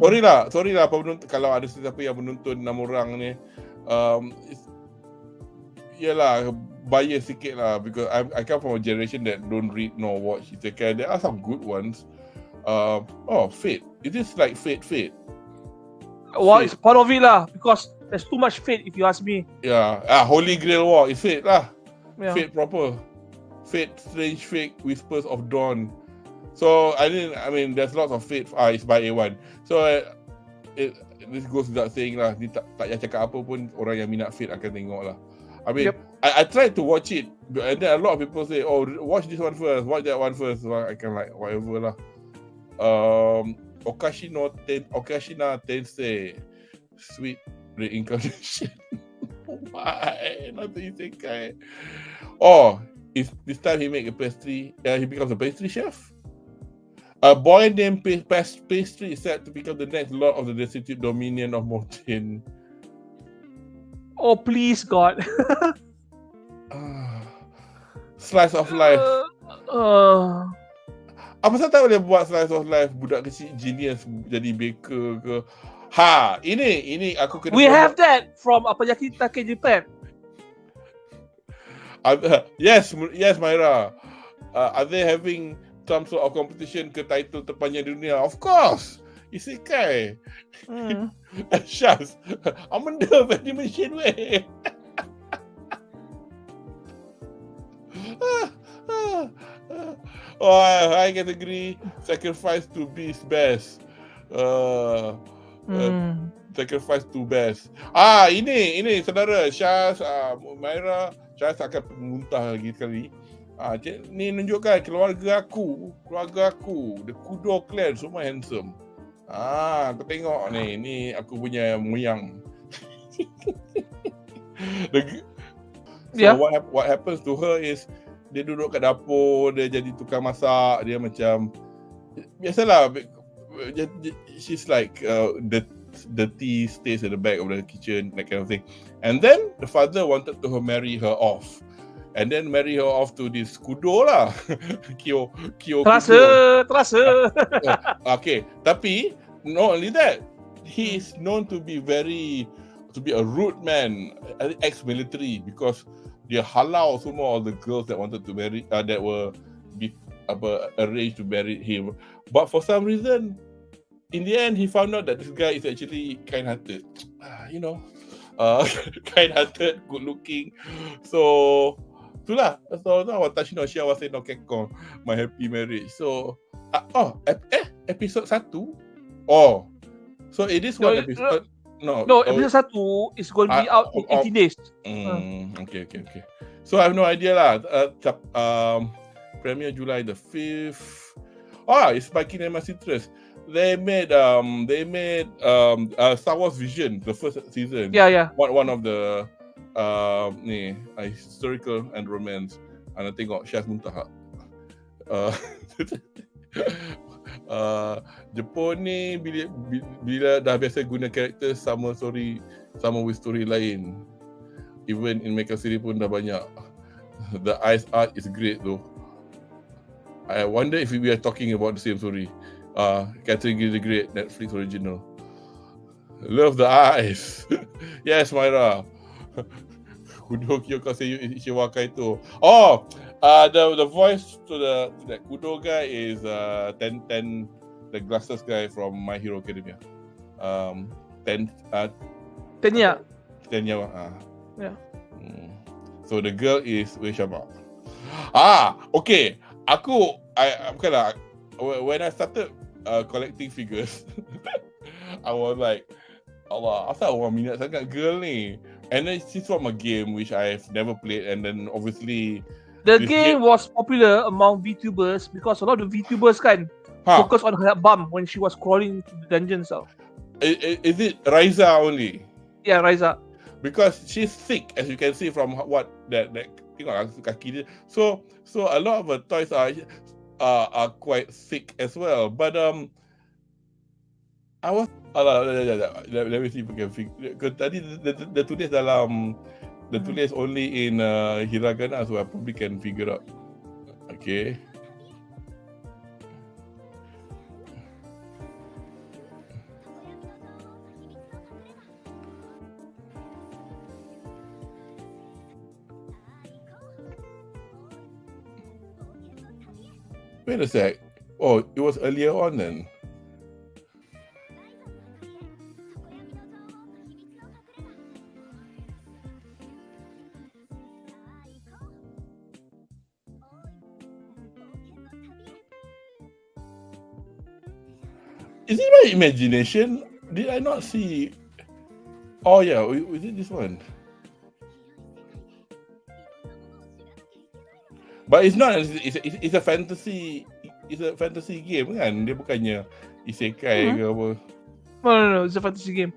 Sorry lah kalau ada sesiapa yang menonton 6 orang ni. Yalah, bias sikit lah. Because I come from a generation that don't read nor watch isekai. There are some good ones. Fate. It is like Fate. Well, it's part of it lah. Because there's too much fate if you ask me. Yeah. Holy Grail War is Fate lah. Yeah. Fate proper. Fate, Strange Fate, Whispers of Dawn. So I mean there's lots of Fate. It's by A1. So this goes without saying lah. Ni tak payah cakap apa pun, orang yang minat Fate akan tengok lah. I mean, I tried to watch it, and then a lot of people say, "Oh, watch this one first, watch that one first." So I can like whatever lah. Okashina Tensei, Sweet Reincarnation. Why? Not the isekai. Oh, this time he make a pastry. He becomes a pastry chef. A boy named Pastry is set to become the next lord of the destitute dominion of Mountain. Oh, please, God. Slice of life. Apa saya tak boleh buat slice of life budak kecil genius jadi baker ke? Ini aku kena. We have that from Yapayakitake Japan. Yes, Myra. Are they having some sort of competition ke title terpanjang dunia? Of course. Isekai. Syaz. Amanda animation way. High category, sacrifice to beast best. Sacrifice to best. Ini saudara Syaz, Myra, Syaz akan muntah lagi sekali. Ni menunjukkan keluarga aku, the Kudo clan semua handsome. Kau tengok ni aku punya moyang. What happens to her is dia duduk kat dapur, dia jadi tukang masak, dia macam biasalah, she's like the tea stays at the back of the kitchen, that kind of thing. And then the father wanted to marry her off. And then marry her off to this Kudo lah. Kyo Terasa. Okay, tapi not only that, he is known to be a rude man, ex-military, because dia halau semua all the girls that wanted to marry, that were arranged to marry him. But for some reason, in the end, he found out that this guy is actually kind-hearted. Kind-hearted, good-looking. So itulah. So watashi no shiawase no kekkon, my happy marriage. So episode 1. So it is one episode. No, episode 1 is going to be out in 80 days. Okay. So I have no idea lah. Premiere July the 5th. It's by Kinema Citrus. They made Star Wars Vision, the first season. Yeah. One of the historical and romance. Ana tengok Syaz muntah. Jepun ni bila dah biasa guna karakter sama with story lain. Even in Mecha series pun dah banyak. The Ice art is great though. I wonder if we are talking about the same story. Catherine the Great, Netflix original. Love the eyes. Yes, Myra. Kudo Kyoko Seiyu Ishiwaka itu. The voice to that Kudo guy is Ten, the glasses guy from My Hero Academia. Tenya. Yeah. So the girl is Ueshaba. Okay. When I started collecting figures, I was like, Allah, asal orang minat sangat girl ni? And then she's from a game which I've never played, and then obviously the game was popular among VTubers because a lot of VTubers focus on her bum when she was crawling to the dungeons. Is it Raiza only? Yeah, Raiza. Because she's thick, as you can see from what that Kaki. So a lot of her toys are quite thick as well. But I was let me see if we can figure. Because tadi the tulis dalam the tulis only in hiragana, so I probably can figure out. Okay. Wait a sec. Oh, it was earlier on then. Is it my imagination? Did I not see? Oh yeah, is it this one? But it's not. It's a fantasy it's a fantasy game kan. Dia bukannya isekai ke apa. No, it's a fantasy game.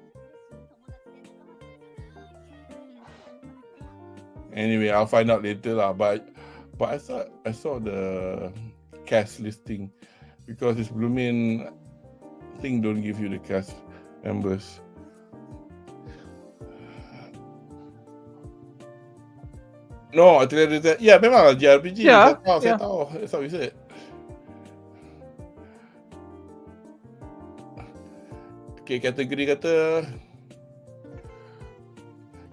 Anyway, I'll find out later lah. But I saw the cast listing because it's blooming thing don't give you the cast members. No, yeah, memang JRPG. Yeah, Saya tahu. That's what we said. Okay, kategori kata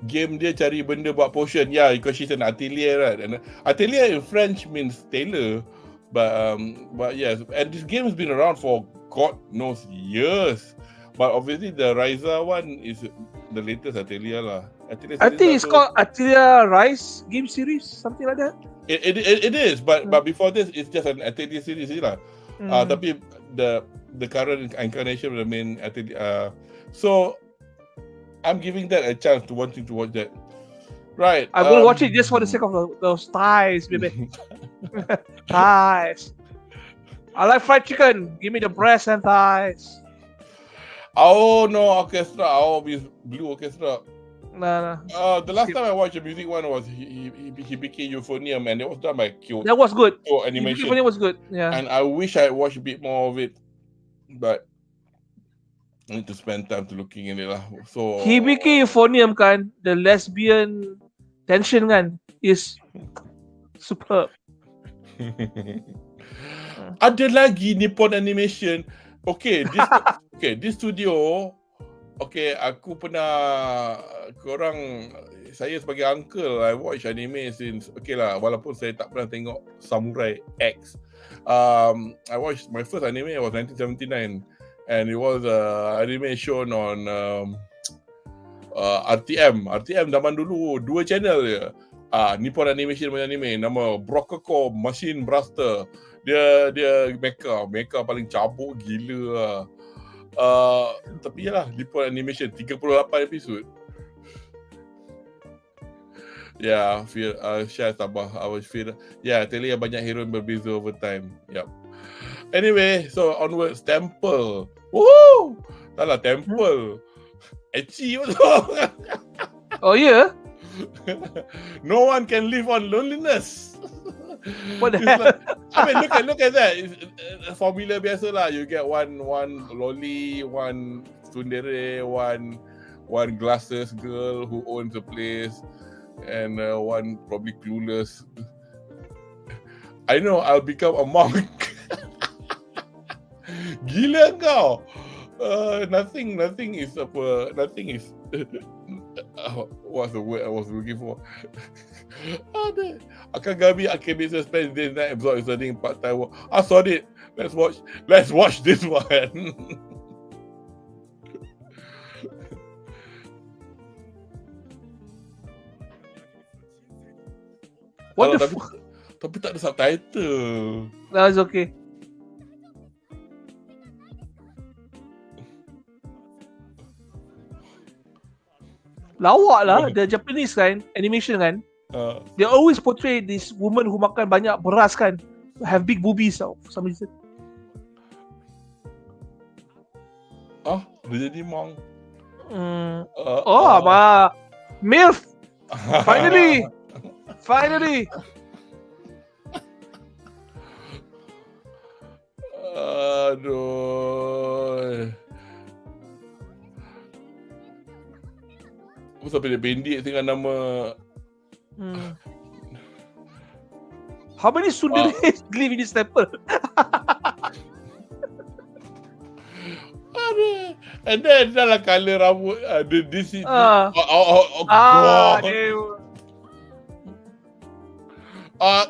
game dia cari benda buat potion. Yeah, because she's an atelier, right? And atelier in French means tailor. But yes, and this game has been around for God knows years. But obviously the Ryza one is the latest atelier lah. Atelier I think it's called Atelier Rise game series, something like that. It is, but before this it's just an atelier series lah. Tapi the current incarnation of the main atelier. So I'm giving that a chance to wanting to watch that. Right. I'm gonna watch it just for the sake of those thighs, baby. Thighs. I like fried chicken. Give me the breast and thighs. Oh no, orchestra. Oh, blue orchestra. Nah. The last time I watched a music one was he became Euphonium, and it was done by Kyoto. That was good. Animation. Euphonium was good. Yeah. And I wish I watched a bit more of it, but I need to spend time to looking in it lah. So Hibiki Euphonium kan, the lesbian tension kan is superb. Ada lagi Nippon Animation. Okay, this studio. Okay, aku pernah saya sebagai uncle, I watch anime since walaupun saya tak pernah tengok Samurai X. I watched my first anime was 1979. And it was anime shown on RTM zaman dulu, 2 channel je. Nippon Animation punya anime, nama Brokako Machine Blaster. Dia mecha paling cabuk gila. Tapi yalah, Nippon Animation 38 episod. Yeah, Syah Sabah, I was feel. Yeah, tell you banyak hero berbeza over time. Yep. Anyway, so onwards, Temple. Woohoo! Tak lah, Temple. Ecchi betul. Oh yeah? No one can live on loneliness. What the hell? I mean, look at that. It's formula biasa lah. You get one loli, one tsundere, one glasses girl who owns a place, and one probably clueless. I know, I'll become a monk. Gila kau. Nothing is what's the word I was looking for? Akagami Akemi spends day night absorbed studying part-time work. I saw it. Let's watch this one. What the fuck? Tapi tak ada subtitle. That's okay. Lawak lah, the Japanese kan, animation kan. They always portray this woman who makan banyak beras kan, have big boobies tau, for some reason. Dia jadi monk. MILF! Finally! Aduh. Sampai dia pendek dengan nama. How many sundares live in this temple? And then dalam colour rambut this is God.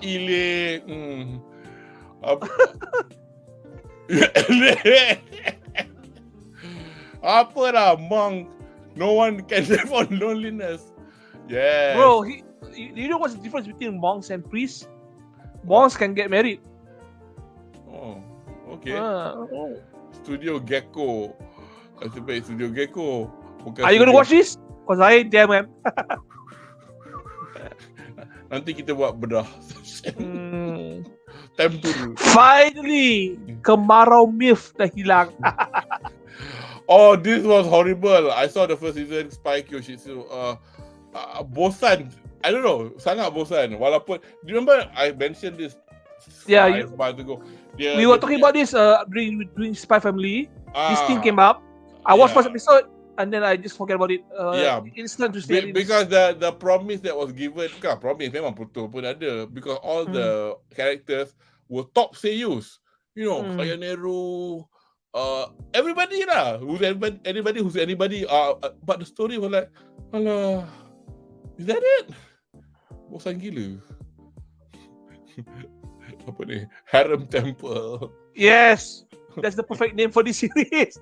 Ile. Apa lah monk? No one can live on loneliness. Yeah. Bro, you know what's the difference between monks and priests? Monks can get married. Oh, okay. Studio Gecko. Studio Gecko. Are you gonna watch this? Because I damn am. Nanti kita buat bedah. Tempura. Finally, kemarau myth dah hilang. Oh, this was horrible. I saw the first season, Spy Kyoshitsu. Bosan. I don't know, sangat bosan. Walaupun, do you remember I mentioned this Yeah, 5 months ago? we were talking about this during Spy Family. This thing came up. I watched first episode and then I just forget about it. Instant to stay. Because the promise that was given, promise memang betul pun ada. Because all the characters were top seiyus. You know, Kaya Neru, everybody lah. Anybody who's anybody. But the story was like, alah, is that it? Bosan gila. Apa ni? Harem Temple. Yes, that's the perfect name for this series.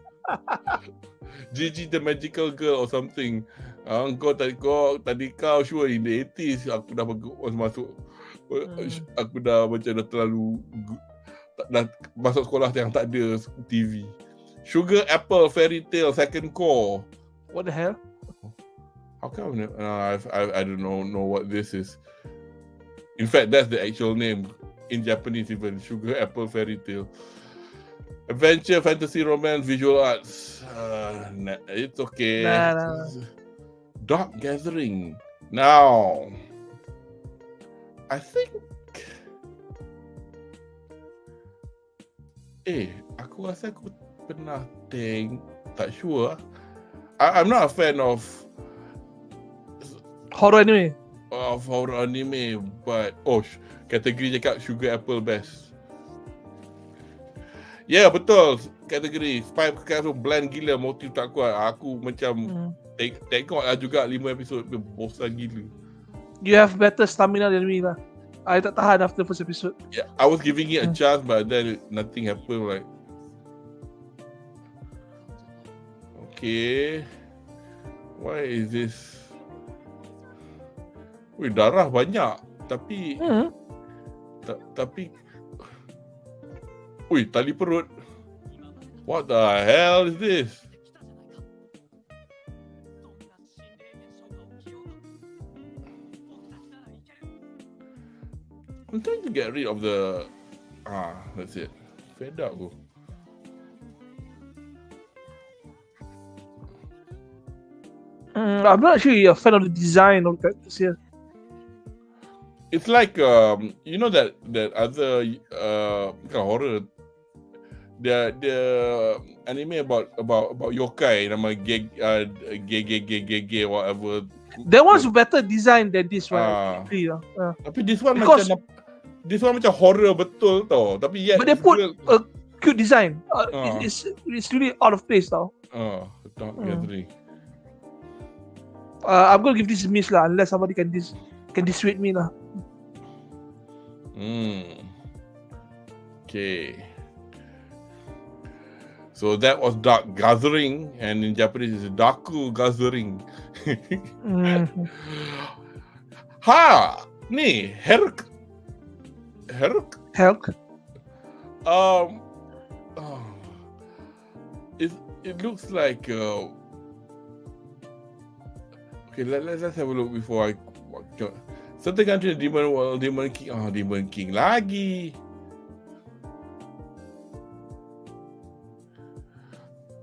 Gigi the Magical Girl or something. Tadi kau sure in the 80s aku dah masuk. Aku dah macam dah terlalu dah masuk sekolah yang tak ada TV. Sugar Apple Fairy Tale Second Core. What the hell? How come? I don't know what this is. In fact, that's the actual name in Japanese even. Sugar Apple Fairy Tale. Adventure, fantasy, romance, visual arts. It's okay. Nah. Dark Gathering. Now, I think... aku rasa aku pernah tak sure. I'm not a fan of horror anime. Horror anime, but kategori cakap Sugar Apple best. Ya, betul. Kategori Spy tu bland gila, motif tak kuat. Aku macam tengok lah juga 5 episod, bosan gila. You have better stamina than me lah. I tak tahan after first episode. Yeah, I was giving it a chance, but then nothing happened. Like, okay, why is this? Wih, darah banyak, tapi wih, tali perut. What the hell is this? I'm trying to get rid of the... that's it. Fed up go. I'm not actually a fan of the design of characters here. It's like you know that other horror, the anime about yokai, nama gay whatever. That one's better design than this one. Tapi this one macam horror betul tau. Tapi yet but they put a cute design. It's really out of place tau. Dark Gathering. I'm gonna give this a miss lah, unless somebody can dissuade me lah. Okay. So that was Dark Gathering, and in Japanese it's Daku Gathering. Ni Herk. It looks like okay. Let's have a look before I. Certain country Demon World, Demon King. Demon King lagi.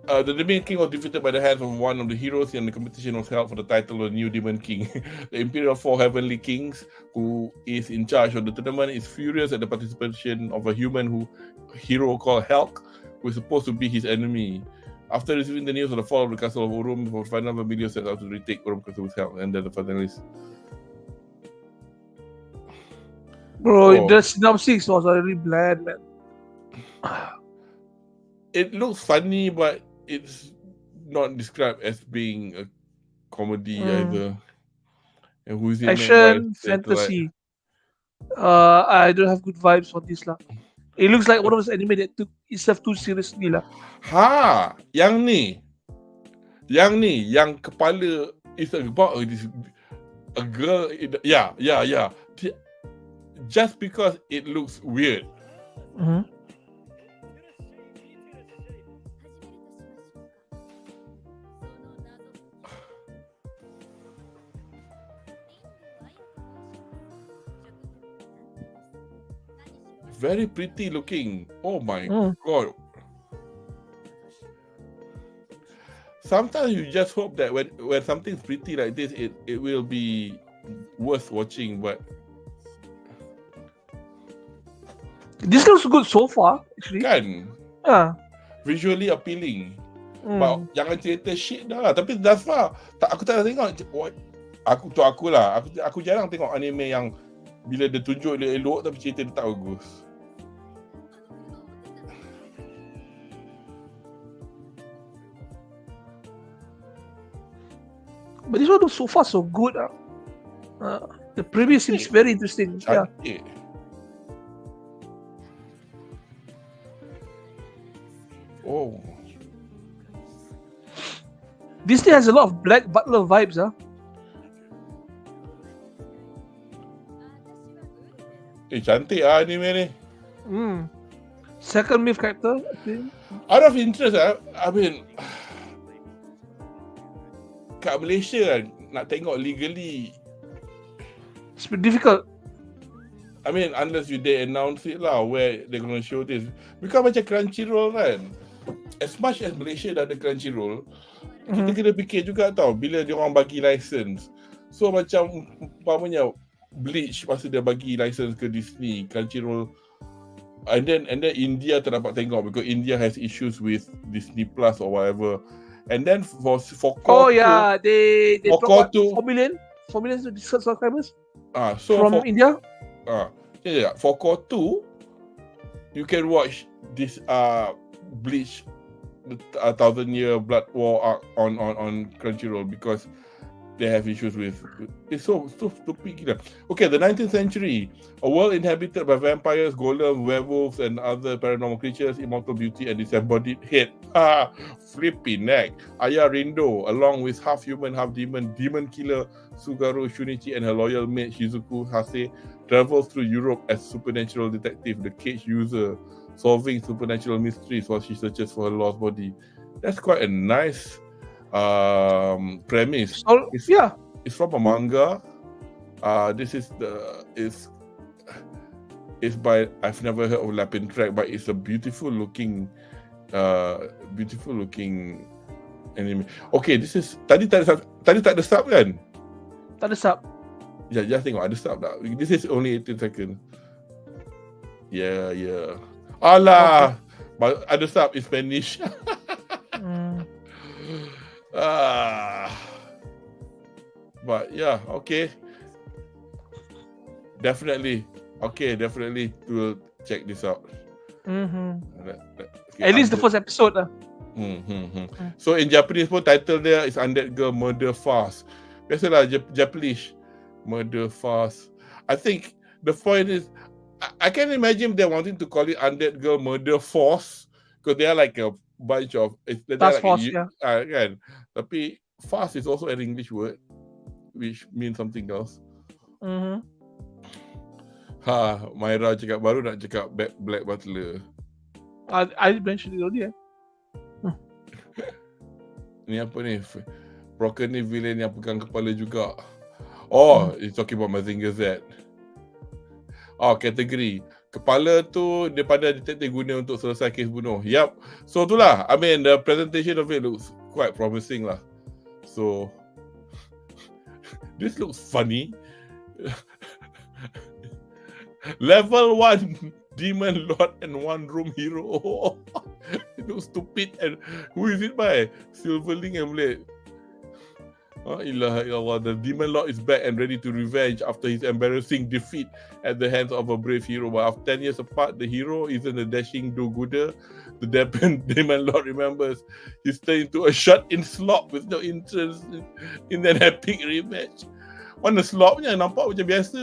The Demon King was defeated by the hands of one of the heroes, and the competition was held for the title of New Demon King. The Imperial Four Heavenly Kings, who is in charge of the tournament, is furious at the participation of a human hero called Helk, who is supposed to be his enemy. After receiving the news of the fall of the castle of Urum, for final Emilio set out to retake Urum Castle with Helk, and then the finalists. Bro, the synopsis was really bland, man. It looks funny, but it's not described as being a comedy either. And who's in action, fantasy. I don't have good vibes on this lah. It looks like one of those anime that took itself too seriously lah. Yang kepala is about a girl. Yeah. Just because it looks weird. very pretty looking. Oh my god. Sometimes you just hope that when something's pretty like this, it will be worth watching, but this looks good so far, actually. kan, visually appealing. But jangan cerita shit dah lah. Tapi thus far, aku tak tengok. Aku jarang tengok anime yang bila dia tunjuk dia elok tapi cerita dia tak bagus. But this one looks so far so good. The previous seems very interesting. Yeah. Cantik. Oh. Disney has a lot of Black Butler vibes, Cantik lah anime ni. Second main character, I think. Out of interest, I mean, kat Malaysia kan, nak tengok legally, It's been difficult. I mean, unless you they announce it lah, where they're gonna show this. Because macam Crunchyroll kan, as much as Malaysia dah ada Crunchyroll, kita kena fikir juga tau, bila dia orang bagi license. So macam, umpamanya, Bleach masa dia bagi license ke Disney, Crunchyroll, and then India tak dapat tengok because India has issues with Disney Plus or whatever. And then for Core 2, they for dropped Core 2, 4 million subscribers so from India. For Core 2, you can watch this Bleach, the 1,000-year blood war arc on Crunchyroll because they have issues with it's so stupid gila. Okay, the 19th century, a world inhabited by vampires, golems, werewolves, and other paranormal creatures, immortal beauty and disembodied head. Flipping neck. Aya Rindo, along with half human, half demon killer Sugaru Shunichi and her loyal mate Shizuku Hase, travels through Europe as supernatural detective, the cage user, solving supernatural mysteries while she searches for her lost body. That's quite a nice premise. It's from a manga. This is it's by, I've never heard of Lapin Track, but it's a beautiful looking anime. Okay, this is tadi tak ada sub kan? Tak ada sub. Ya, just tengok ada sub tak? This is only 18 seconds. Yeah. Alah, ada sub in Spanish. But yeah, okay. Definitely we'll check this out. At least the first episode lah. So in Japanese pun title dia is Undead Girl Murder Farce. Biasalah Japanese Murder Farce. I think the point is, I can imagine they're wanting to call it Undead Girl Murder Force because they are like a bunch of task force, kan. Tapi fast is also an English word which means something else. Myra cakap baru nak cakap Black Butler. I mentioned it already. Ni apa ni? Broken ni villain yang pegang kepala juga. It's talking about Mazinger Z. Kategori kepala tu daripada detektif guna untuk selesai kes bunuh. Yup. So itulah. I mean, the presentation of it looks quite promising lah. So this looks funny. Level 1 Demon Lord and One Room Hero. It looks stupid. And who is it by? Silverling and Blade. Ilaha illallah. The Demon Lord is back and ready to revenge after his embarrassing defeat at the hands of a brave hero. But after 10 years apart, the hero isn't a dashing do-gooder. The Demon Lord remembers he's turned into a shut-in slop with no interest in an epic rematch. Mana slopnya? Nampak macam biasa.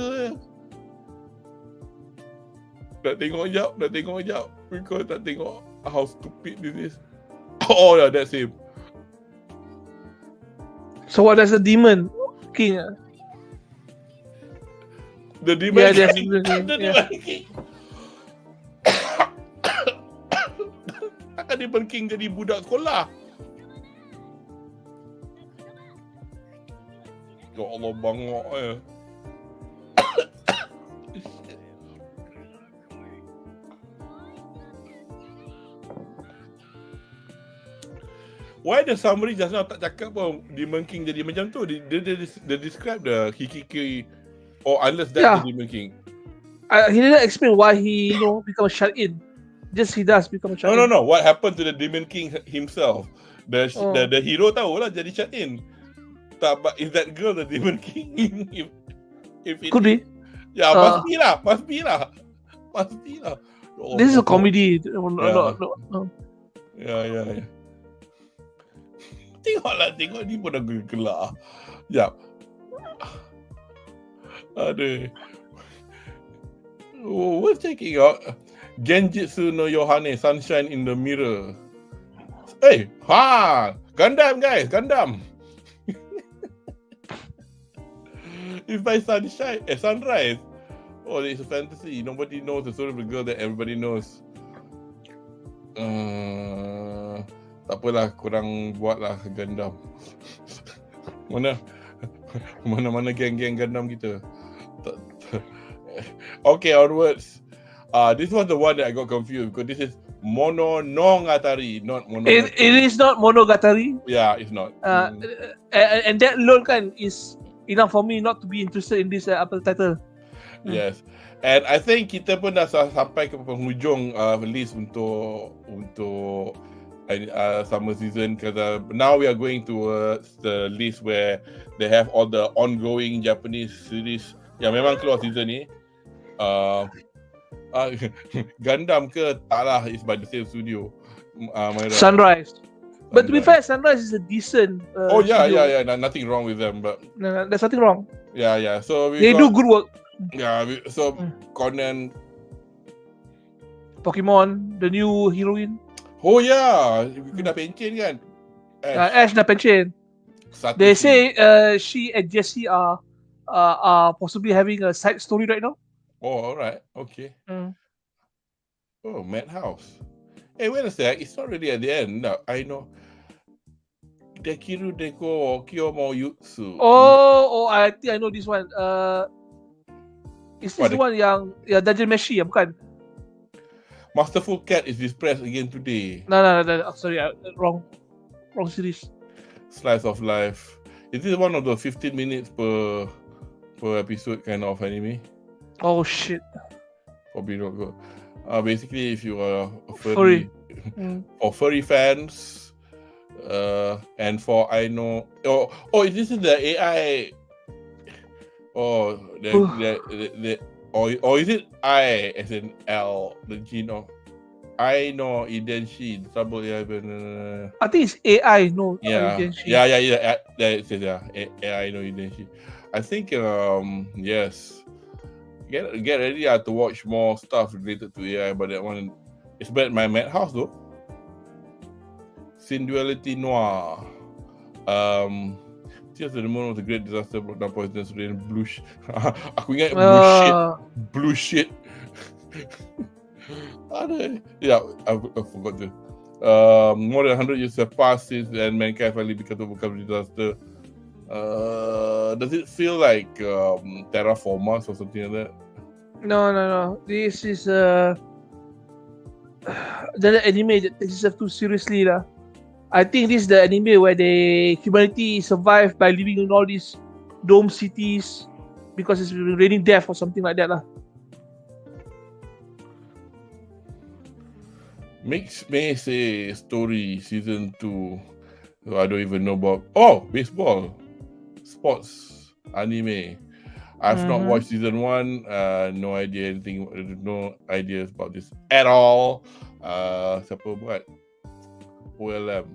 Nak tengok jap. Because nak tengok how stupid this is. That's him. So what does the demon king? The demon king. Demon king. Takkan demon king jadi budak sekolah? Ya Allah, bangok Why the summary just now tak cakap pun Demon King jadi macam tu? They describe the Hikiki, or unless that's the Demon King. He didn't explain why he become a shut-in. Just he does become a shut-in. No. What happened to the Demon King himself? The hero tahu lah jadi shut-in. Tak, but is that girl the Demon King? if it Could be. Yeah, must be lah. Oh, This is a comedy. No. Yeah. Tengok ni pun dah gelak. Sekejap. Aduh. Oh, we're checking out Genjutsu no Yohane, Sunshine in the Mirror. Hey, Gundam guys, Gundam. It's by Sunrise. Oh, it's a fantasy. Nobody knows the story of the girl that everybody knows. Tak apalah, korang buatlah Gundam. Mana geng-geng Gundam kita. Okay, onwards. This was the one that I got confused because this is Monogatari, not Monogatari. It is not Monogatari. Yeah, it's not. And that alone kan is enough for me not to be interested in this title. Yes. And I think kita pun dah sampai ke penghujung list untuk summer season, because now we are going towards the list where they have all the ongoing Japanese series yang memang keluar season ni. Gundam ke tak lah, is by the same studio. Sunrise. But to be fair, Sunrise is a decent studio. Yeah. Nothing wrong with them, but no, there's nothing wrong. Yeah. So they do good work. Yeah, Conan, Pokemon, the new heroine. Oh yeah, kena pencen kan? Ash dah pencen. They say she and Jesse are possibly having a side story right now. Oh, alright, okay. Oh, Madhouse. Hey, wait a sec, it's not really at the end. No, I know. Dekiru Deko Kyomo Yutsu. Oh, I think I know this one. Is this the one yang Dungeon Meshi, bukan? Masterful Cat is depressed again today. No. Sorry, wrong series. Slice of Life. Is this one of the 15 minutes per episode kind of anime? Oh shit. Probably not good. Basically, if you are a furry. For furry fans, and for I know, this is the AI. Or is it I as in L, the gene of I know Idenshi, Trouble 11. I think it's AI, no Idenshi. Yeah. It says AI no Idenshi. I think yes. Get ready to watch more stuff related to AI, but that one it's better my Madhouse though. Sin Duality Noir. Just the moment of the great disaster brought down poisonous rain, blue shit. Aku ingat blue shit. Yeah, I forgot to. More than 100 years have passed since and mankind finally became overcome disaster. Does it feel like Terraform Mars or something like that? No. This is the anime that takes itself too seriously lah. I think this is the anime where humanity survived by living in all these dome cities because it's raining death or something like that lah. Mix May say story season 2. I don't even know about. Baseball, sports, anime. I've not watched season 1. No idea anything. No ideas about this at all. Siapa buat? OLM.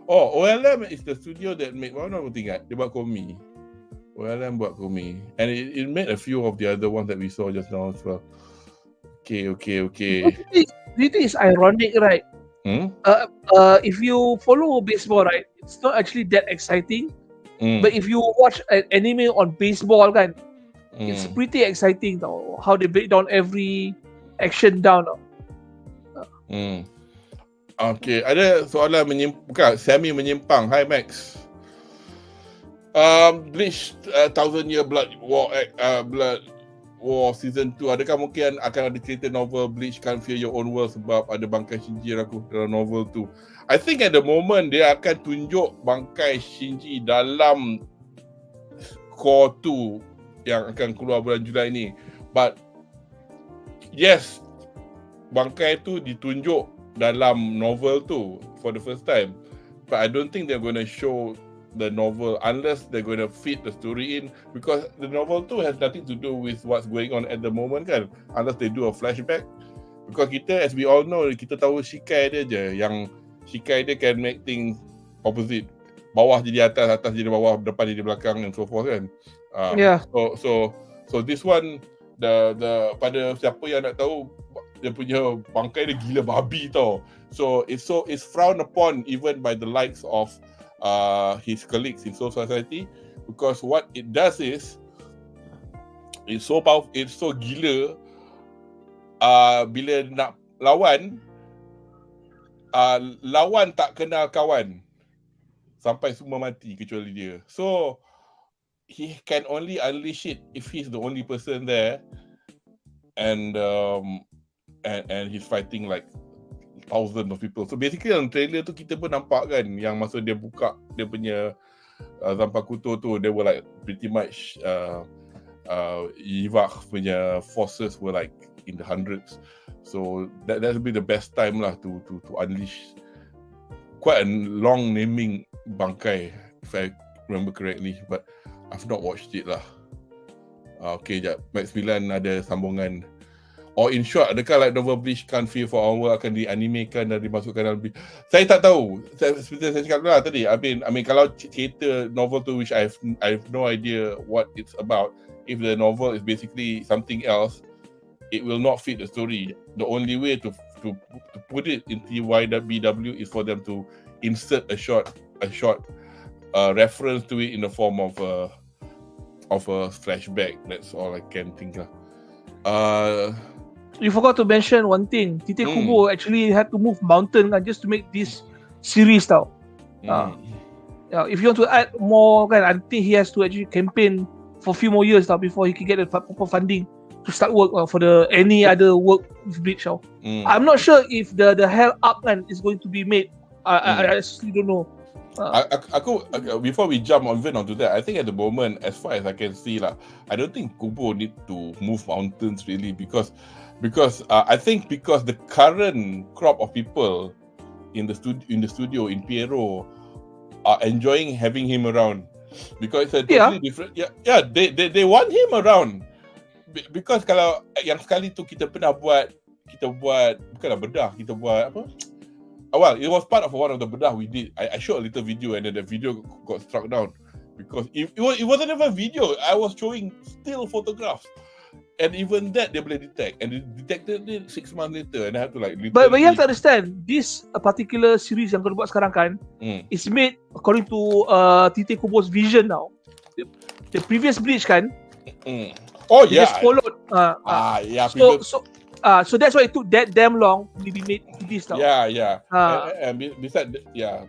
OLM is the studio that make mana aku ingat dia buat Komi. OLM buat Komi, and it made a few of the other ones that we saw just now as well. Okay. Do you think it's ironic, right? If you follow baseball, right, it's not actually that exciting. But if you watch an anime on baseball, kan, it's pretty exciting though. How they break down every action down. Okay, ada soalan semi menyimpang. Hi Max. Bleach 1000 Year Blood War War Season 2, adakah mungkin akan ada cerita novel Bleach Can't Fear Your Own World sebab ada bangkai Shinji aku dalam novel tu? I think at the moment dia akan tunjuk bangkai Shinji dalam Core 2 yang akan keluar bulan Julai ni. But yes, bangkai tu ditunjuk dalam novel tu for the first time. But I don't think they're going to show the novel unless they're going to fit the story in, because the novel tu has nothing to do with what's going on at the moment kan, unless they do a flashback. Because kita, as we all know, kita tahu Shikai dia je, yang Shikai dia can make things opposite, bawah jadi atas, atas jadi bawah, depan jadi belakang and so forth kan. So this one, the pada siapa yang nak tahu, dia punya bangkai dia gila babi tau. So it's frowned upon even by the likes of his colleagues in Soul Society, because what it does is it's so powerful, it's so gila. Bila nak lawan, lawan tak kenal kawan sampai semua mati kecuali dia. So he can only unleash it if he's the only person there, and he's fighting like thousands of people. So basically dalam trailer tu kita pun nampak kan, yang masa dia buka dia punya Zanpakuto tu, they were like pretty much Yivach punya forces were like in the hundreds. So that'll be the best time lah to unleash quite a long naming bangkai, if I remember correctly, but I've not watched it lah. Okay, jap, Max 9 ada sambungan. Or in short, adakah like novel Bleach Can't Fear for Our World akan dianimekan dan dimasukkan dalam Bleach? Saya tak tahu. Seperti saya cakap lah tadi. I mean kalau cerita novel tu, which I have no idea what it's about. If the novel is basically something else, it will not fit the story. The only way to put it in TWFM is for them to insert a short reference to it in the form of a flashback. That's all I can think of. You forgot to mention one thing. Tite Kubo actually had to move mountain just to make this series tau. If you want to add more kan, I think he has to actually campaign for a few more years tau before he can get the proper funding to start work for any other work with Bleach tau. I'm not sure if the Hell Up kan is going to be made. I actually don't know. Aku before we jump even onto that, I think at the moment, as far as I can see lah, I don't think Kubo need to move mountains really, because I think because the current crop of people in the studio in Pierrot are enjoying having him around, because it's a totally different. They want him around, because kalau yang sekali tu kita pernah buat bukanlah bedah, kita buat apa? Well, it was part of one of the bedah we did. I showed a little video and then the video got struck down because it wasn't even a video. I was showing still photographs, and even that they boleh detect, and they detected it 6 months later, and I had to like. But you have to understand, this particular series yang kau buat sekarang kan, is made according to Tite Kubo's vision now. The previous Bleach kan. Oh they just followed. So that's why it took that damn long to be made to this now. And besides,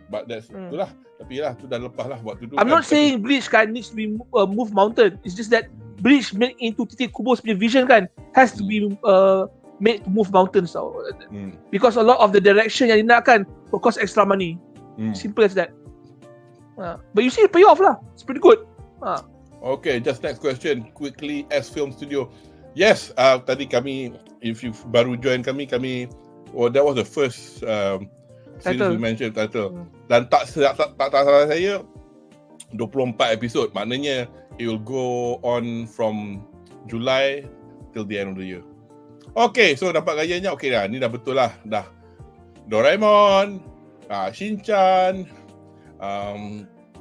but that's itulah. Tapi lah, tu dah lepas lah buat tu. I'm not saying Bleach kan needs to be move mountain. It's just that Bleach made into Tite Kubo's vision kan has to be made to move mountains tau. Because a lot of the direction yang dia nak kan will cost extra money. Simple as that. But you see the payoff lah. It's pretty good. Okay, just next question quickly. S Film Studio. Yes, tadi kami, if you baru join kami, that was the first series we mentioned, title. Dan tak salah saya, 24 episod. Maknanya it will go on from July till the end of the year. Okay, so nampak gayanya, okay dah. Ni dah betul lah. Dah Doraemon, Shin-chan,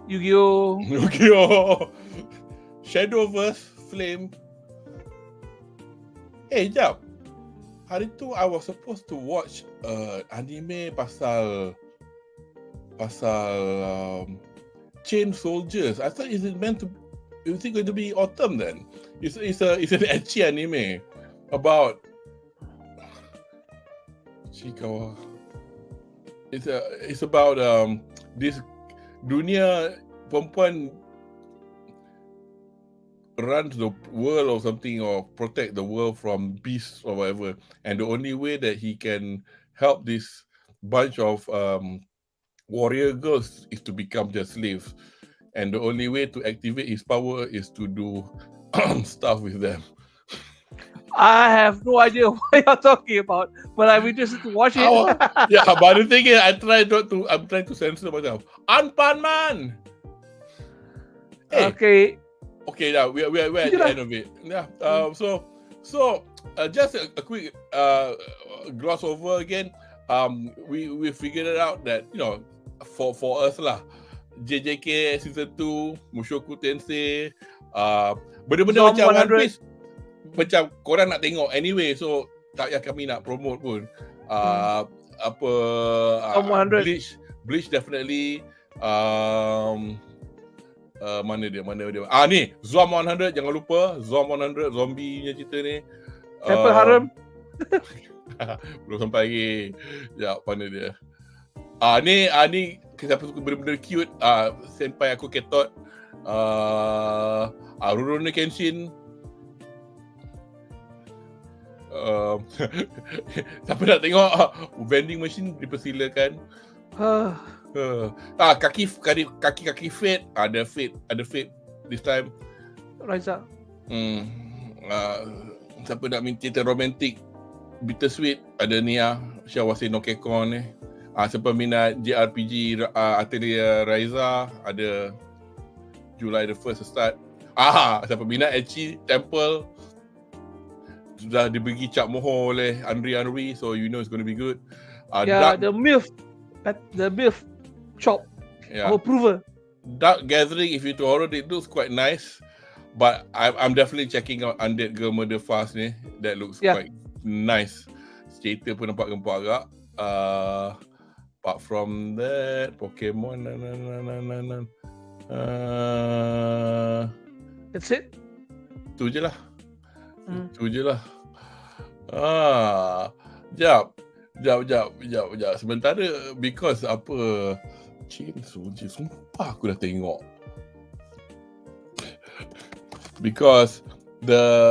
Yu-Gi-Oh, Shadowverse, Flame. Jap. Hari tu I was supposed to watch anime pasal Chain Soldiers. I thought is it going to be autumn then? It's an ecchi anime about Chikawa. It's about this dunia perempuan runs the world or something, or protect the world from beasts or whatever. And the only way that he can help this bunch of warrior girls is to become their slaves. And the only way to activate his power is to do stuff with them. I have no idea what you're talking about, but I'm interested to watch it. Yeah, but the thing is, I'm trying to censor myself. Anpan man. Hey. Okay, yeah, we're at the end of it. Yeah. So just a quick gloss over again. We figured it out that, you know, for us lah, JJK season 2, Mushoku Tensei, benda-benda Zom macam 100. One Piece, macam korang nak tengok anyway, so tak payah kami nak promote pun. Zom 100. Bleach definitely. Mana dia? Ni Zom 100, jangan lupa Zom 100, zombie punya cerita ni. Temple Harem. Belum sampai lagi. Ya, mana dia? Ni siapa suka benda-benda cute, senpai aku ketot. Rurouni Kenshin. Siapa nak tengok vending machine, dipersilakan. Kaki Fate, ada Fate this time. Raiza. Siapa nak minta cerita romantik bittersweet, ada Nia Shawase no Kekon ni. Siapa minat JRPG Atelier Raiza, ada July the 1st start. Siapa minat Ecchi Temple, sudah dibagi cap mohon oleh Anri Alwi, so you know it's going to be good. The MILF shop. Yeah. Approval. Dark Gathering, if you to horror, it looks quite nice, but I'm definitely checking out Undead Girl Murder Fast ni. That looks quite nice. Cerita pun nampak gempak agak. Apart from that, Pokemon. That's it. Tu je lah. Sekejap. Sementara, because apa, Chainsaw, sumpah aku dah tengok. Because ada.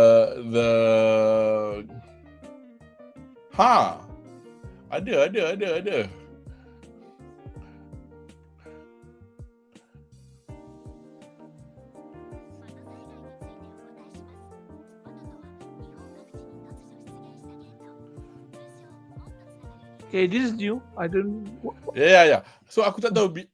Okay, this is new. I don't. Yeah. So aku tak tahu. This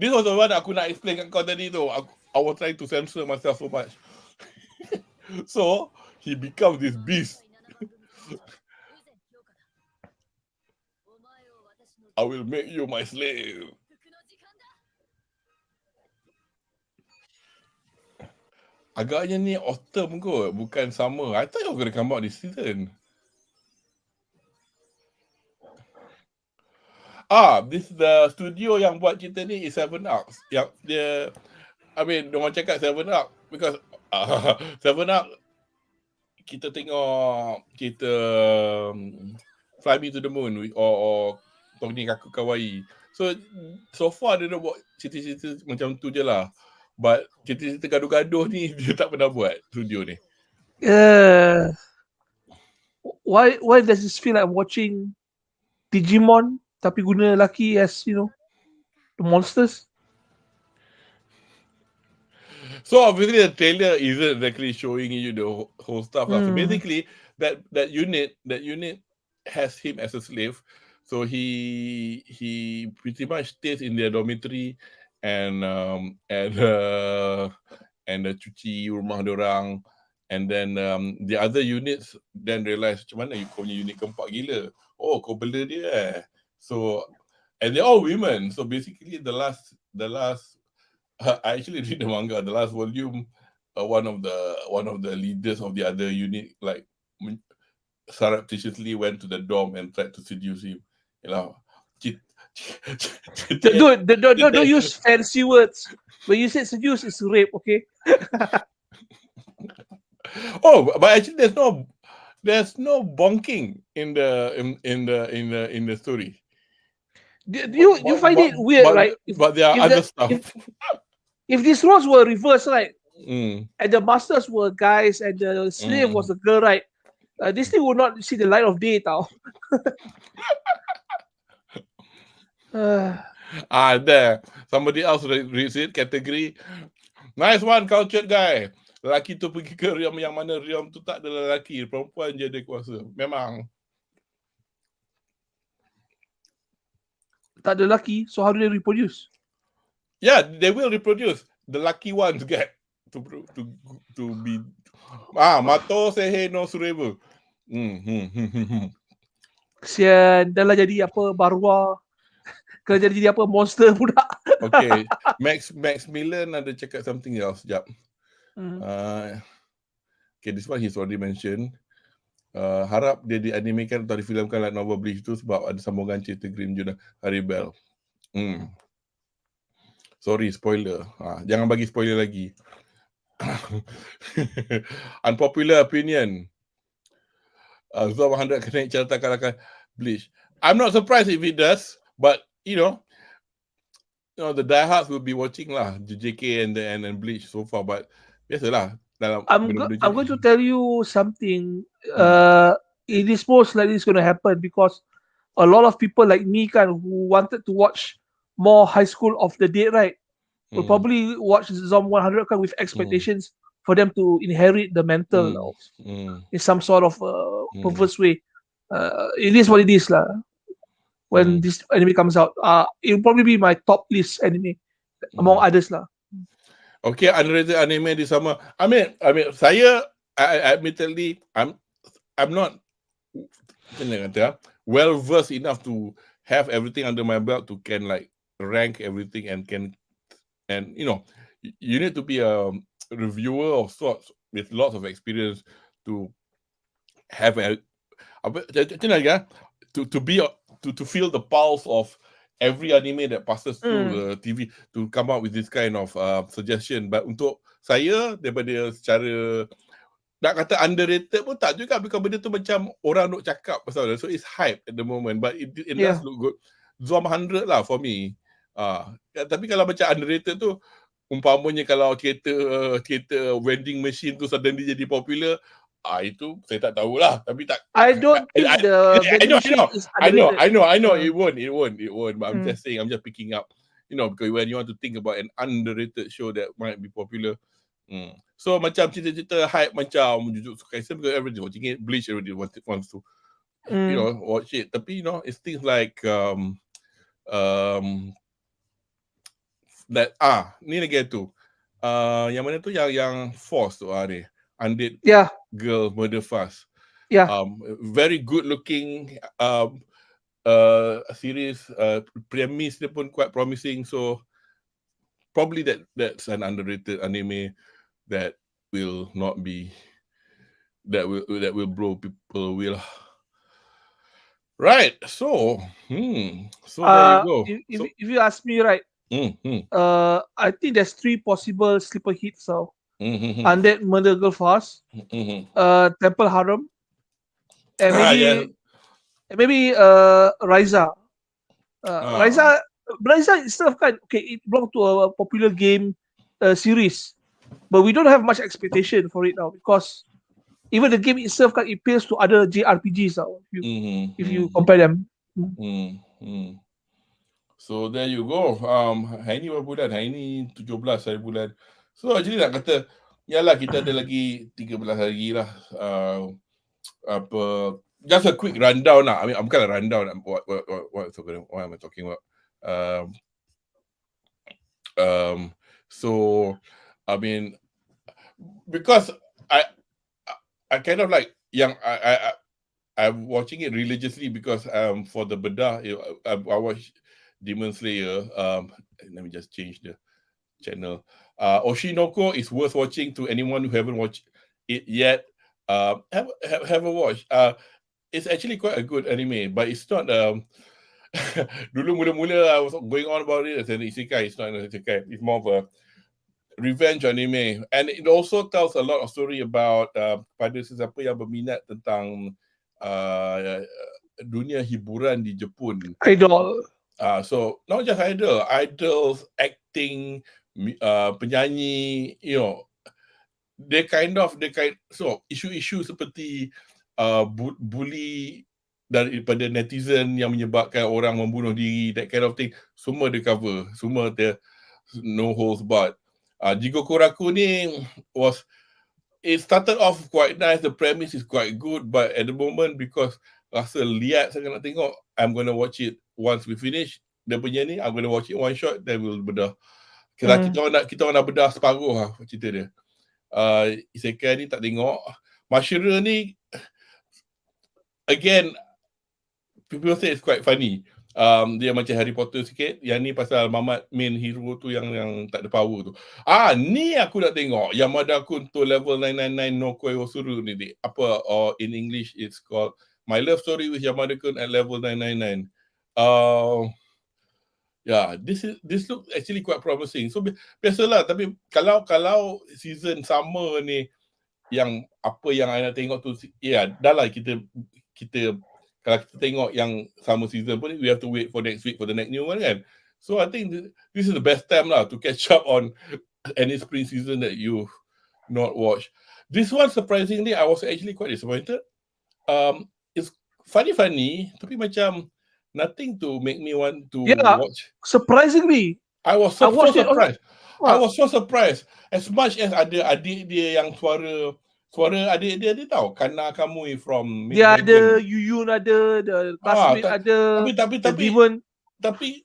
was the one aku nak explain kat kau tadi tu. I was trying to censor myself so much. So he becomes this beast. I will make you my slave. Agaknya ni autumn kot, bukan summer. I thought you were going to come out this season. This the studio yang buat cerita ni is 7up. Yang dia, diorang cakap 7up because 7up kita tengok cerita Fly Me to the Moon or Tony Kaku Kawaii. So far dia dah buat cerita-cerita macam tu je lah. But cerita-cerita gaduh-gaduh ni dia tak pernah buat studio ni. Why does this feel like watching Digimon tapi guna lelaki as, you know, the monsters? So obviously the trailer isn't exactly showing you the whole stuff. So basically that unit has him as a slave. So he pretty much stays in their dormitory and cuci rumah dorang, and then the other units then realize macam mana kau punya unit keempat gila. Oh, kau bela dia. So, and they're all women. So basically the last I actually read the manga. The last volume, one of the leaders of the other unit like surreptitiously went to the dorm and tried to seduce him. You know, don't use fancy words. When you said seduce, it's rape, okay? But actually, there's no bonking in the story. You find it weird, right? But there are other stuff. If these roles were reversed, right, Mm. and the masters were guys and the slave was a girl, right, this thing would not see the light of day, tau. There. Somebody else reads it, category. Nice one, cultured guy. Lelaki tu pergi ke realm yang mana realm tu tak ada lelaki. Perempuan je ada kuasa. Memang. Tak ada lelaki, so how do they reproduce? Yeah, they will reproduce. The lucky ones get to be mato sehe no sureba. Kesian, dah lah jadi apa, barwa. Kena jadi apa, monster pula. Okay, Maximilian ada cakap something else. Sekejap. Okay, this one he's already mentioned. Harap dia dianimekan atau difilmkan like novel Bleach tu sebab ada sambungan cerita Green Juna Haribel. Sorry, spoiler. Jangan bagi spoiler lagi. Unpopular opinion. Zom 100 kena carta kalahkan Bleach. I'm not surprised if it does, but you know the diehards will be watching lah JK and Bleach so far, but biasalah dalam I'm going to tell you something. It is most likely it's going to happen because a lot of people like me who wanted to watch more High School of the Dead, right, will probably watch Zom 100 with expectations for them to inherit the mental in some sort of perverse way. It is what it is lah. When this anime comes out, it will probably be my top list anime among others lah. Okay, underrated anime di sama. I mean, saya admittedly, I'm not well versed enough to have everything under my belt to can like rank everything and you know, you need to be a reviewer of sorts with lots of experience to have to feel the pulse of every anime that passes through the TV to come up with this kind of suggestion. But untuk saya, daripada secara nak kata underrated pun tak juga, because benda tu macam orang nak cakap pasal dia. So it's hype at the moment, but it does look good. Zom 100 lah for me. Tapi kalau macam underrated tu, umpamanya kalau kereta vending machine tu suddenly jadi popular, itu saya tak tahulah. Tapi tak. I don't think the vending machine is underrated. I know. It won't. But I'm just saying, I'm just picking up. You know, because when you want to think about an underrated show that might be popular. So macam cerita-cerita hype macam Jujutsu Kaisen, because everybody watching it, Bleach everybody wants to you know watch it. Tapi you know, it's things like that ni lagi tu. Yang mana tu yang Force tu ni. Undead Girl Murder Fast. Very good looking series. Premise dia pun quite promising, so probably that's an underrated anime that will not be that will blow people away. Right. So there you go. If you ask me, right, I think there's 3 possible sleeper hits. So Undead Murder Girl Fast, Temple Harem, and maybe Ryza. Ryza itself it belongs to a popular game series, but we don't have much expectation for it now because even the game itself it appeals to other JRPGs now. If you compare them. So there you go. Hari ni berapa bulan? Hari ni 17 hari bulan. So actually nak kata, yalah kita ada lagi 13 hari lah. Just a quick rundown lah. I mean, bukan a rundown. What am I talking about? So I mean, because I kind of like I'm watching it religiously because for the bedah I watch Demon Slayer. Let me just change the channel. Oshinoko is worth watching to anyone who haven't watched it yet. Have a watch. It's actually quite a good anime, but it's not. Dulu mula-mula I was going on about it as an isekai. It's not an isekai. It's more of a revenge anime, and it also tells a lot of story about pada sesiapa yang berminat tentang dunia hiburan di Jepun. So not just idols, acting, penyanyi, so isu-isu seperti bully daripada netizen yang menyebabkan orang membunuh diri, that kind of thing, semua dia cover, semua dia no holds barred. Jigoku Raku ni it started off quite nice, the premise is quite good, but at the moment because rasa liat sangat nak tengok, I'm gonna watch it once we finish dia punya ni, I'm gonna watch it one shot, then we'll bedah. Kita orang nak bedah separuh lah cerita dia. Isekai ni tak tengok. Mashira ni again, people say it's quite funny. Dia macam Harry Potter sikit. Yang ni pasal mamat main hero tu yang tak ada power tu. Ni aku nak tengok. Yamada Kun to level 999 no Koi Osuru ni. Apa, or in English it's called My Love Story with Yamada Kun at level 999. Yeah, this looks actually quite promising. So biasalah, tapi kalau season summer ni yang apa yang I nak tengok tu, dah lah kita kalau kita tengok yang summer season pun, we have to wait for next week for the next new one kan. So I think this is the best time lah to catch up on any spring season that you've not watched. This one surprisingly I was actually quite disappointed. It's funny tapi macam nothing to make me want to watch. Surprisingly, I was so surprised. I was so surprised. As much as ada adik dia yang suara adik dia tahu, Kana Kamui from dia ada Yuyun, ada the classmate, ada tapi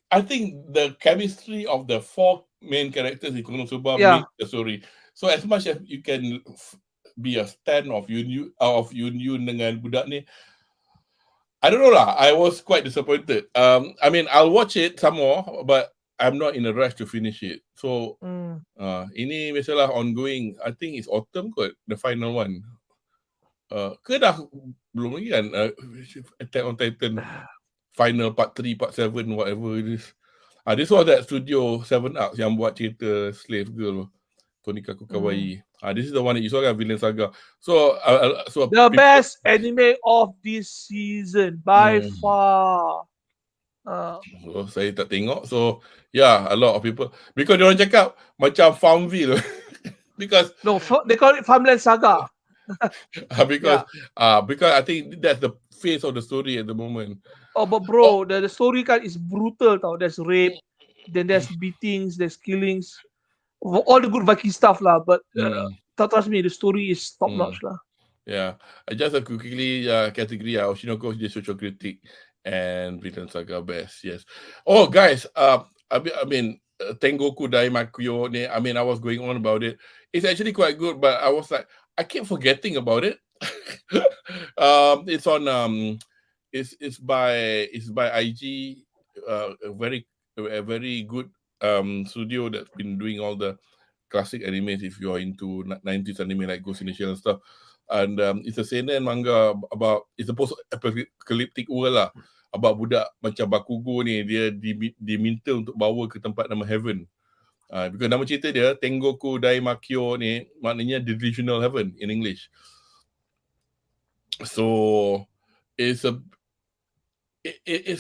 I think the chemistry of the four main characters in Konosuba make the story. So as much as you can be a stan of Yun dengan budak ni, I don't know lah. I was quite disappointed. I mean, I'll watch it some more, but I'm not in a rush to finish it. So, ini misalnya ongoing. I think it's autumn kot, the final one. Ke dah belum lagi kan? Attack on Titan final part 3, part 7, whatever it is. This was that studio 7 Arcs yang buat cerita Slave Girl, Tonikaku Kawaii. This is the one that you saw kan, Villain Saga. So the best anime of this season by far. So saya tak tengok. So yeah, a lot of people, because dia orang cakap macam Farmville. Because no, they call it Farmland Saga. because I think that's the face of the story at the moment. Oh, but bro, the story kan is brutal tau. There's rape, then there's beatings, there's killings, all the good Viking stuff lah. But trust me, the story is top notch lah. Yeah, I just quickly category Oshinoko the social critic and Villain Saga best. Yes. Oh guys, I mean Tengoku Daimakyo ni, I mean I was going on about it. It's actually quite good, but I was like, I keep forgetting about it. It's on it's by IG, a very good studio that's been doing all the classic animes if you're into 90s anime like Ghost in the Shell and stuff. And it's a seinen manga about, it's a post-apocalyptic world lah, about budak macam Bakugo ni, dia diminta untuk bawa ke tempat nama Heaven. Because nama cerita dia Tengoku Daimakyo ni maknanya Divisional Heaven in English. So it's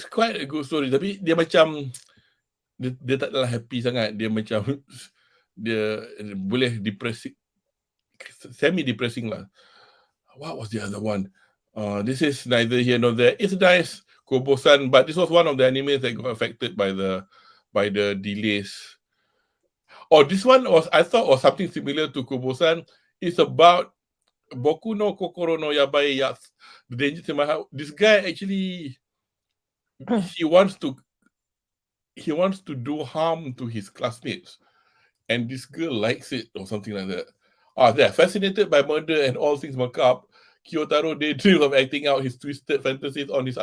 quite a good story, tapi dia macam dia tak adalah happy sangat. Dia macam dia boleh depressing, semi-depressing lah. What was the other one? This is neither here nor there. It's nice, Kobo-san, but this was one of the animes that got affected by the delays. Oh, this one I thought was something similar to Kobo-san. It's about Boku no Kokoro no Yabai Yats, the Dangers in My Heart. This guy actually he wants to do harm to his classmates, and this girl likes it or something like that. They're fascinated by murder and all things macabre. Kyotaro daydreams of acting out his twisted fantasies on his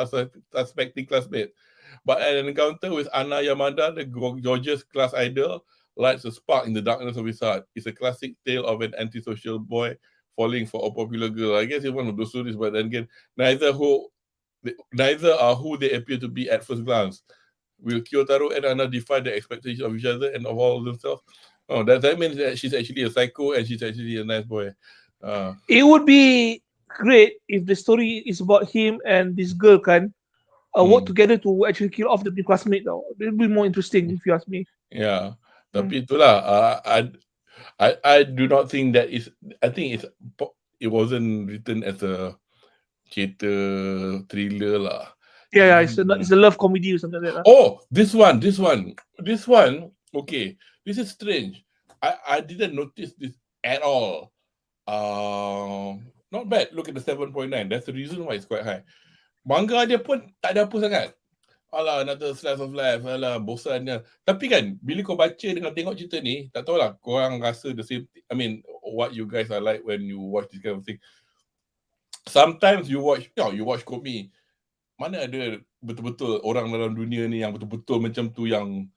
suspecting classmate. But an encounter with Anna Yamada, the gorgeous class idol, lights a spark in the darkness of his heart. It's a classic tale of an antisocial boy falling for a popular girl. I guess it's one of those stories, but then again, neither are who they appear to be at first glance. Will Kyotaro and Anna defy the expectations of each other and of all of themselves? Oh, that means that she's actually a psycho and she's actually a nice boy. It would be great if the story is about him and this girl kan, work together to actually kill off the new classmate. Though it'll be more interesting if you ask me. Yeah. Tapi itulah, I do not think that is. I think it wasn't written as a cerita thriller lah. Yeah, it's a love comedy or something like that. Oh, this one. Okay, this is strange. I didn't notice this at all. Not bad. Look at the 7.9. That's the reason why it's quite high. Manga dia pun tak ada apa sangat. Alah, another slice of life. Alah, bosannya. Tapi kan, bila kau baca dengan tengok cerita ni, tak tahulah korang rasa the same thing. I mean, what you guys are like when you watch this kind of thing. Sometimes you watch komik. Mana ada betul-betul orang dalam dunia ni yang betul-betul macam tu, yang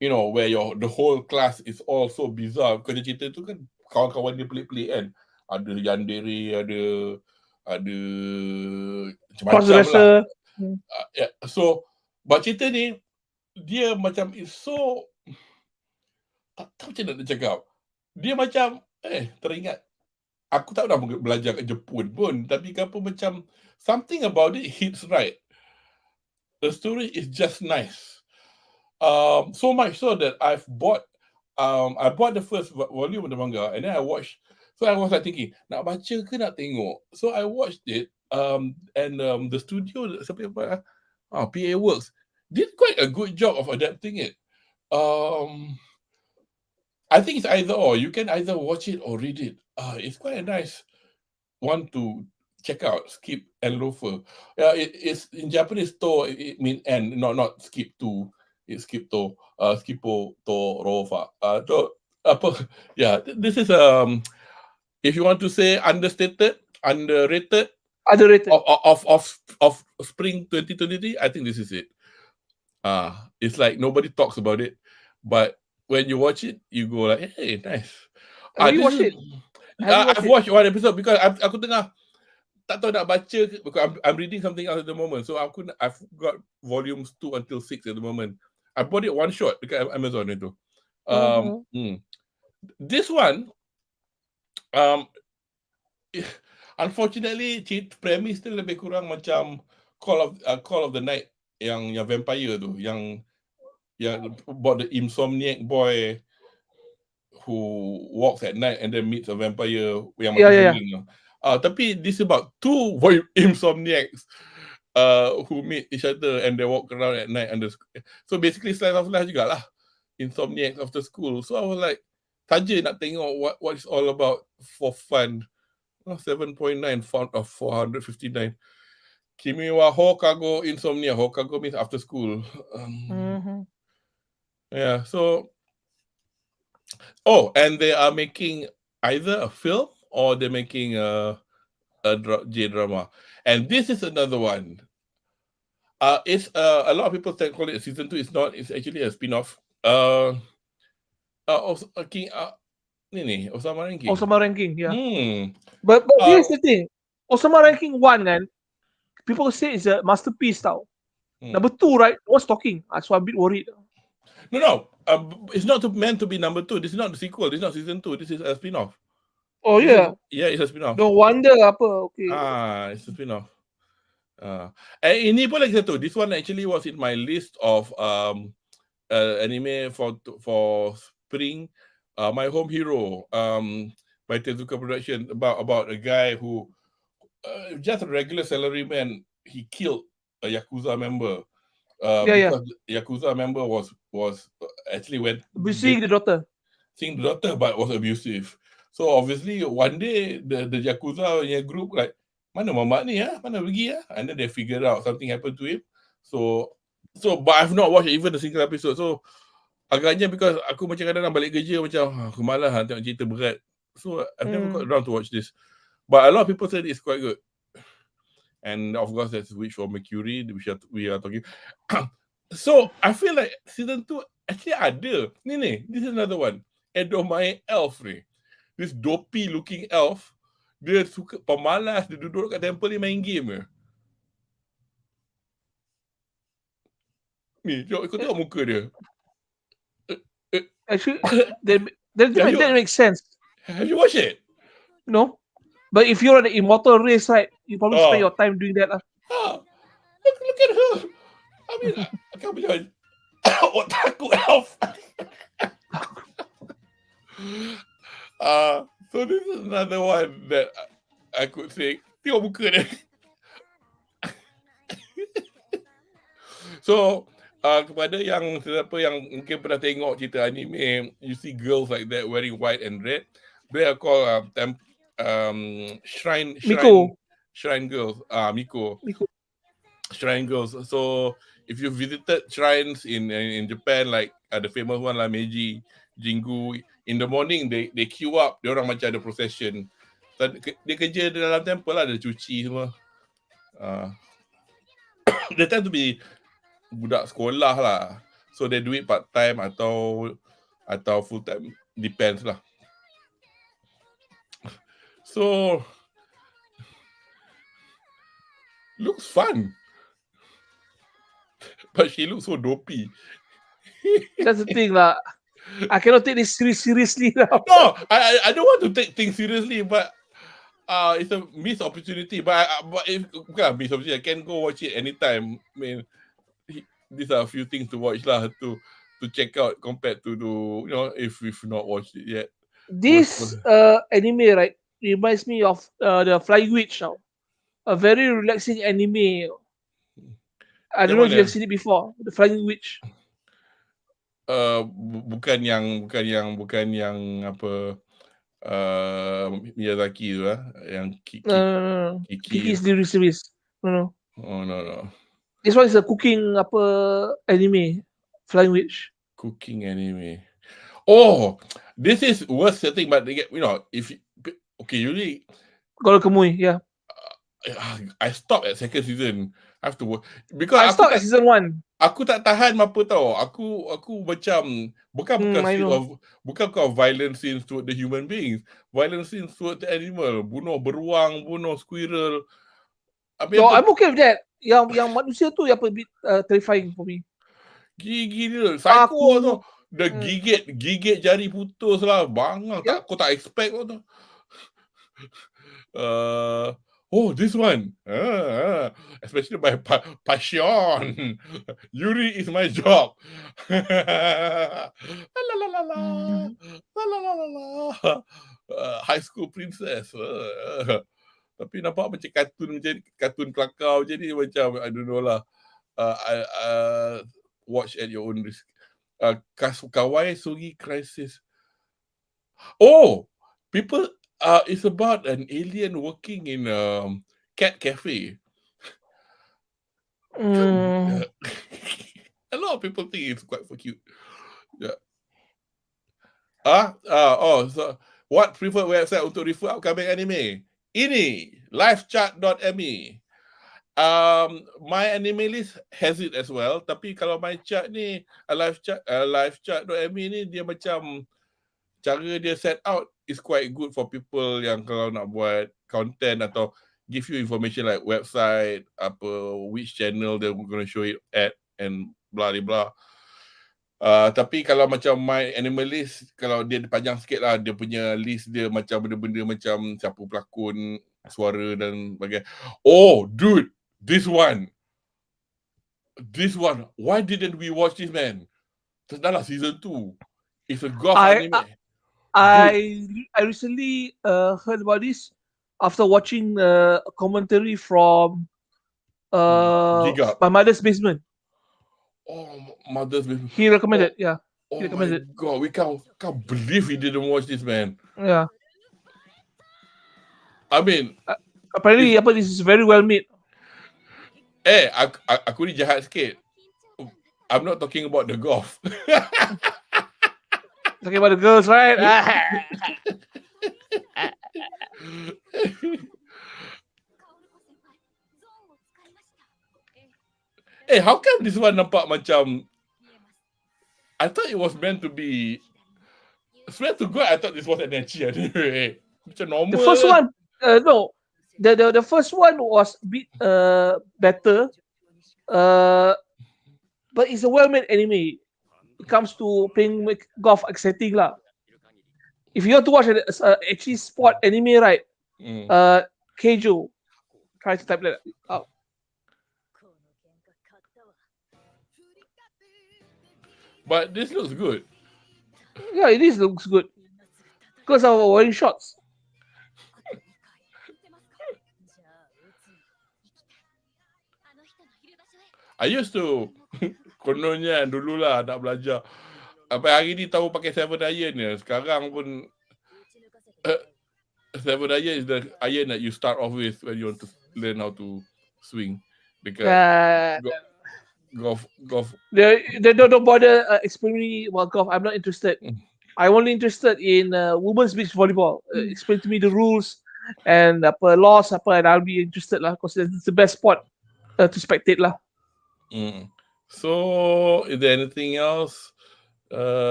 where the whole class is all so bizarre. Kerja cerita tu kan kawan-kawan dia pelik-pelik kan. Ada yandere, ada macam-macam lah. Yeah. So buat cerita ni, dia macam is so, tak tahu macam nak cakap. Dia macam teringat, aku tak pernah belajar kat Jepun pun, tapi kenapa macam something about it hits right. The story is just nice. So much so that I bought the first volume of the manga, and then I watched. So I was like thinking, nak baca ke nak tengok? So I watched it, and the studio, PA Works, did quite a good job of adapting it. I think it's either or. You can either watch it or read it. It's quite a nice one to check out. Skip and Loafer. It's in Japanese. To it mean and not skip to. It's skip to. Skipo to rofa. Yeah. This is if you want to say underrated. Of spring 2023, I think this is it. It's like nobody talks about it, but when you watch it, you go like, hey, nice. Have you watched it? I've watched one episode because aku tengah tak tahu nak baca because I'm reading something else at the moment. So I've got volumes 2 until 6 at the moment. I bought it one shot dekat Amazon itu. This one, unfortunately, premise tu lebih kurang macam Call of the Night yang vampire tu, yang about the insomniac boy who walks at night and then meets a vampire yang macam tapi this about two insomniacs who meet each other and they walk around at night under so basically slice of life jugalah, insomniacs after school. So I was like, saja nak tengok what it's all about for fun. 7.9 found of 459. Kimi wa Hokago insomnia. Hokago means after school. Yeah, so and they are making either a film or they're making a J-drama. And this is another one. It's a lot of people call it season 2. It's not. It's actually a spin-off. Osama Ranking. Yeah. But here's the thing. Osama Ranking 1 kan, people say it's a masterpiece tau. Number 2, right? What's talking? So I'm a bit worried. No. It's not meant to be number 2. This is not the sequel. This is not season 2. This is a spin-off. Oh, yeah? Yeah, it's a spin-off. No wonder apa. Okay. It's a spin-off. Ini pun lagi satu. This one actually was in my list of anime for spring. My Home Hero by Tezuka Production, about a guy who just a regular salaryman. He killed a Yakuza member. Because the Yakuza member was actually went seeing the daughter, but was abusive. So obviously one day the Yakuza group like, mana mamak ni mana pergi and then they figured out something happened to him. So but I've not watched even a single episode. So agaknya because aku macam kadang-kadang balik kerja macam aku malas tengok cerita berat. So I've never got around to watch this. But a lot of people said it's quite good. And of course that's Wish for Mercury which we are talking. So I feel like season 2 actually ada. Ni, this is another one. Edomae Elf ni. This dopey looking elf. Dia suka pemalas, dia duduk kat temple ni main game je. Ni, kau tengok muka dia. Actually, that makes sense. Have you watched it? No. But if you're on the immortal race, right, you probably spend your time doing that. Look at her. I mean, I can't believe otaku elf. So this is another one that I could say. Tengok muka dia. So kepada yang siapa yang mungkin pernah tengok cerita anime, you see girls like that wearing white and red. They are called shrine girls. Miko. Shrine girls. So if you visited shrines in Japan, like the famous one like Meiji, Jingu, in the morning they queue up. Dia orang macam ada procession. Dia kerja dalam temple lah, ada cuci semua. They tend to be budak sekolah lah. So they do it part time atau full time, depends lah. So looks fun. But she looks so dopey. That's the thing lah. I cannot take this seriously now. No, I don't want to take things seriously, but it's a missed opportunity. But if bukan missed opportunity, I can go watch it anytime. I mean, these are a few things to watch lah, to check out compared to if we've not watched it yet. This anime, right, reminds me of the Flying Witch now. A very relaxing anime. I don't know if you have seen it before. The Flying Witch. Bukan yang apa Miyazaki tu yang Kiki. Kiki is the series. No. Oh no. This one is a cooking anime. Flying Witch. Cooking anime. Oh, this is worth setting, but if usually Kalau Kemui, yeah. I stopped at second season. I have to work because I stopped at season 1. Aku tak tahan apa tau. Aku macam bukan violent scenes toward the human beings, violent scenes toward the animal, bunuh beruang, bunuh squirrel. I'm okay with that. Yang manusia tu yang a bit terrifying for me. Gila, psycho tu. Dia gigit jari putus lah, bangang. Yeah. Aku tak expect tu. Oh, this one. Especially by passion. Yuri is my job. High school princess. Tapi nampak macam kartun kelakar jadi macam I don't know lah. Watch at your own risk. Kawaii Sugi Crisis. Oh, people. It's about an alien working in a cat cafe. A lot of people think it's quite cute. Yeah. So what preferred website untuk refer upcoming anime? Ini livechart.me. My anime list has it as well. Tapi kalau my chart ni livechart.me ni dia macam cara dia set out is quite good for people yang kalau nak buat content atau give you information like website, which channel they're going to show it at and blah blah. Tapi kalau macam my anime list, kalau dia panjang sikit lah, dia punya list dia macam benda-benda macam siapa pelakon, suara dan sebagainya. Oh, dude, this one. Why didn't we watch this, man? Dah lah season 2. It's a golf anime. I recently heard about this after watching a commentary from My Mother's Basement. Oh, Mother's Basement. He recommended, yeah. Oh my god, we can't believe we didn't watch this, man. Yeah. I mean, apparently this is very well made. Aku ni jahat sikit. I'm not talking about the golf. Talking about the girls, right? How come this one nampak macam? I thought it was meant to be. Swear to God, I thought this was an ecchi anyway. Macam normal. The first one, no. The first one was a bit better. But it's a well-made anime. It comes to playing golf setting lah. If you want to watch actually sport anime, right? Keijo. Try to type that out. But this looks good. Yeah, it looks good. Because of wearing shorts. I used to kononnya dululah nak belajar. Sampai hari ni tahu pakai 7 iron je. Sekarang pun 7 iron is the iron that you start off with when you want to learn how to swing. Dekat golf. They don't bother explaining about golf. I'm not interested. I'm only interested in women's beach volleyball. Explain to me the rules and laws and I'll be interested lah because it's the best sport to spectate lah. So, is there anything else?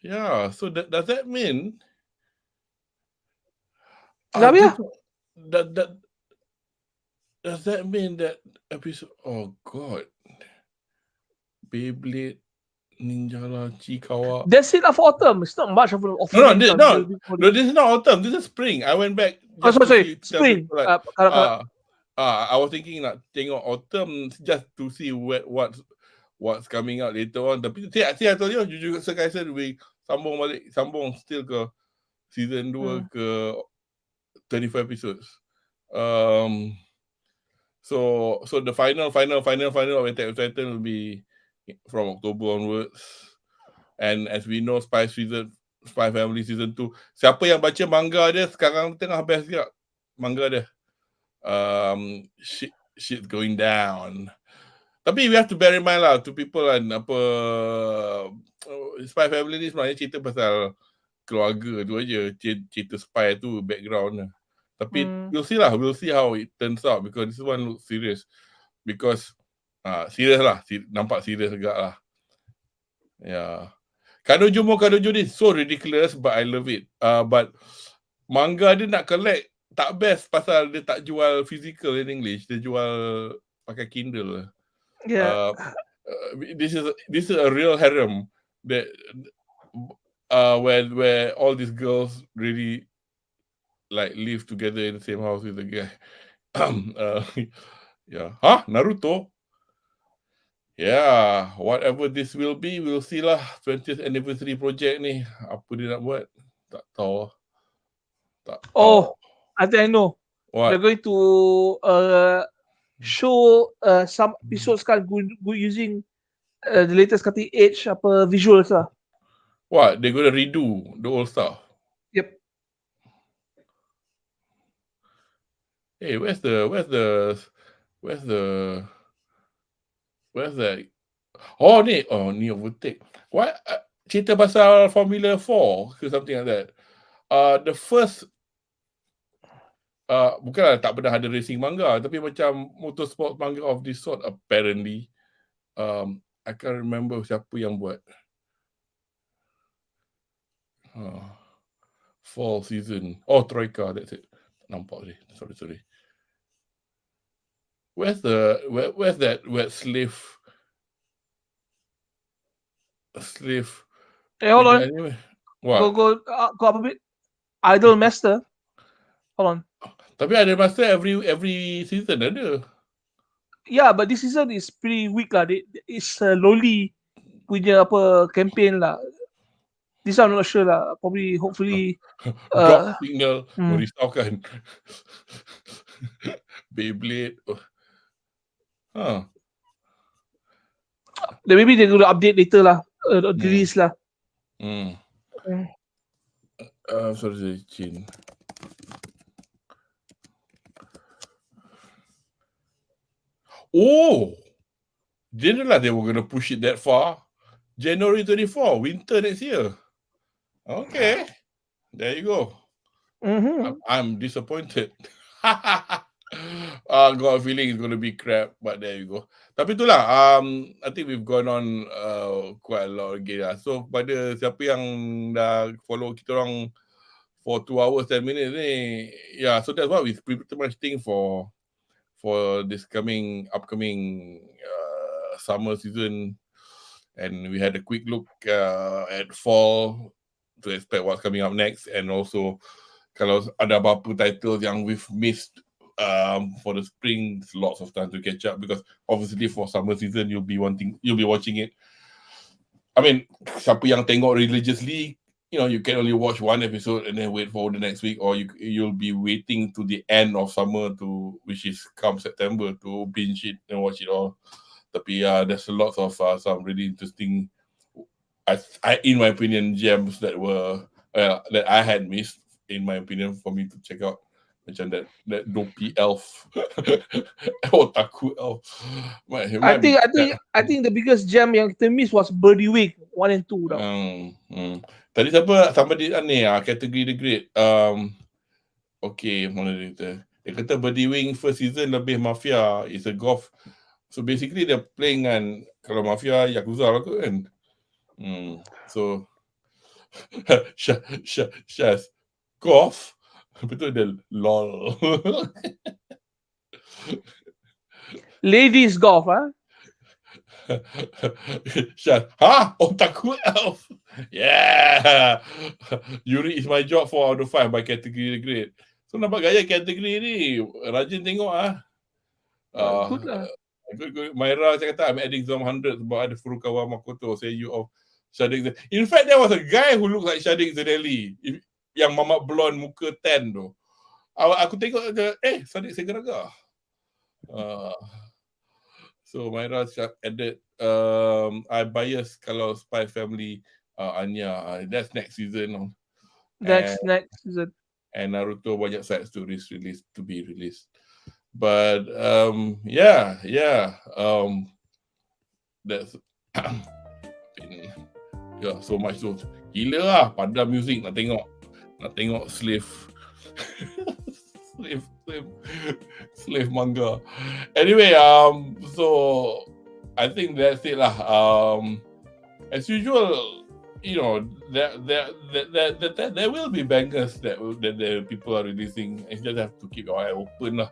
Yeah. So does that mean? Does that mean that episode? Oh God, Beyblade, Ninja Chikawa. That's it for autumn. It's not much of an offering. No, this is not autumn. This is spring. I went back. Sorry, spring. I was thinking nak tengok autumn just to see what's coming out later on. Tapi I told you, Jujutsu Kaisen we sambung still ke season 2 ke 25 episodes. So the final of Attack on Titan will be from October onwards. And as we know, Spy Family season 2. Siapa yang baca manga dia sekarang tengah best juga manga dia. Shit going down. Tapi we have to bear in mind lah to people kan Spy Family ni sebenarnya cerita pasal keluarga tu aja, cerita spy tu background lah. Tapi we'll see how it turns out because this one looks serious. Because serious lah, nampak serious agak lah. Yeah. Kadojo ni so ridiculous but I love it. But manga dia nak collect tak best pasal dia tak jual physical in English, dia jual pakai Kindle. Yeah. This is a real harem that where all these girls really like live together in the same house with the guy. Yeah. Naruto? Yeah, whatever this will be, we'll see lah. 20th anniversary project ni, apa dia nak buat? Tak tahu. I think I know. What? They're going to show some episodes kan using the latest cutting edge visuals lah. What? They're going to redo the old stuff? Yep. Hey, where's the ni overtake. What? Cerita pasal Formula 4 ke something like that. The first bukanlah tak pernah ada racing manga, tapi macam motorsport manga of this sort apparently. I can't remember siapa yang buat. Fall season. Oh, Troika, that's it. Nampak ni. Sorry. Where's that slave? Hey, hold on. Anyway. What? Go up a bit. Idol Master. Hold on. Tapi Idol Master every season ada. Yeah, but this season is pretty weak lah. It's lowly punya campaign lah. This one I'm not sure lah. Probably, hopefully. Drop signal merisaukan. Beyblade. Then maybe they're going to update later lah. Release lah. Sorry, Chin. Oh! Didn't know they were going to push it that far. January 24, winter next year. Okay. There you go. I'm disappointed. I got a feeling it's going to be crap, but there you go. Tapi itulah, I think we've gone on quite a lot again lah. So, pada siapa yang dah follow kita orang for 2 hours 10 minutes ni, yeah, so that's what we pretty much think for this upcoming summer season. And we had a quick look at fall to expect what's coming up next, and also kalau ada apa-apa titles yang we've missed for the spring, it's lots of time to catch up because obviously for summer season you'll be watching it. I mean, siapa yang tengok religiously, you can only watch one episode and then wait for the next week, or you'll be waiting to the end of summer which is come September to binge it and watch it all. Tapi there's a lot of some really interesting, in my opinion, gems that I had missed, in my opinion, for me to check out. Macam that dopey elf, otaku elf. I think the biggest gem yang kita miss was Birdie Wing 1 and 2 tau. Tadi somebody ni category the great. Okay, mana dia kata Birdie Wing first season lebih mafia, is a golf. So basically they're playing kan, kalau mafia Yakuza lah kan. So Shaz golf betul dia lol. Ladies golf, Shaz, otaku elf. Yeah. Yuri is my job 4 out of 5 by category grade. So nampak gaya kategori ni rajin tengok good lah. Good. Myra saya kata I'm adding Zom 100 sebab ada Furukawa Makoto say you of Shadik. In fact there was a guy who looks like Shadik Zanelli, yang mamak blonde muka tan tu. Aku tengok Shadik Segeraga. So Myra added I bias kalau Spy Family Anya. That's next season. Next season. And Naruto banyak side stories to be released. But yeah. That's so much tu. Gila lah, pandang music nak tengok slave manga. Anyway, so I think that's it lah. As usual, there will be bangers that the people are releasing. You just have to keep your eye open lah.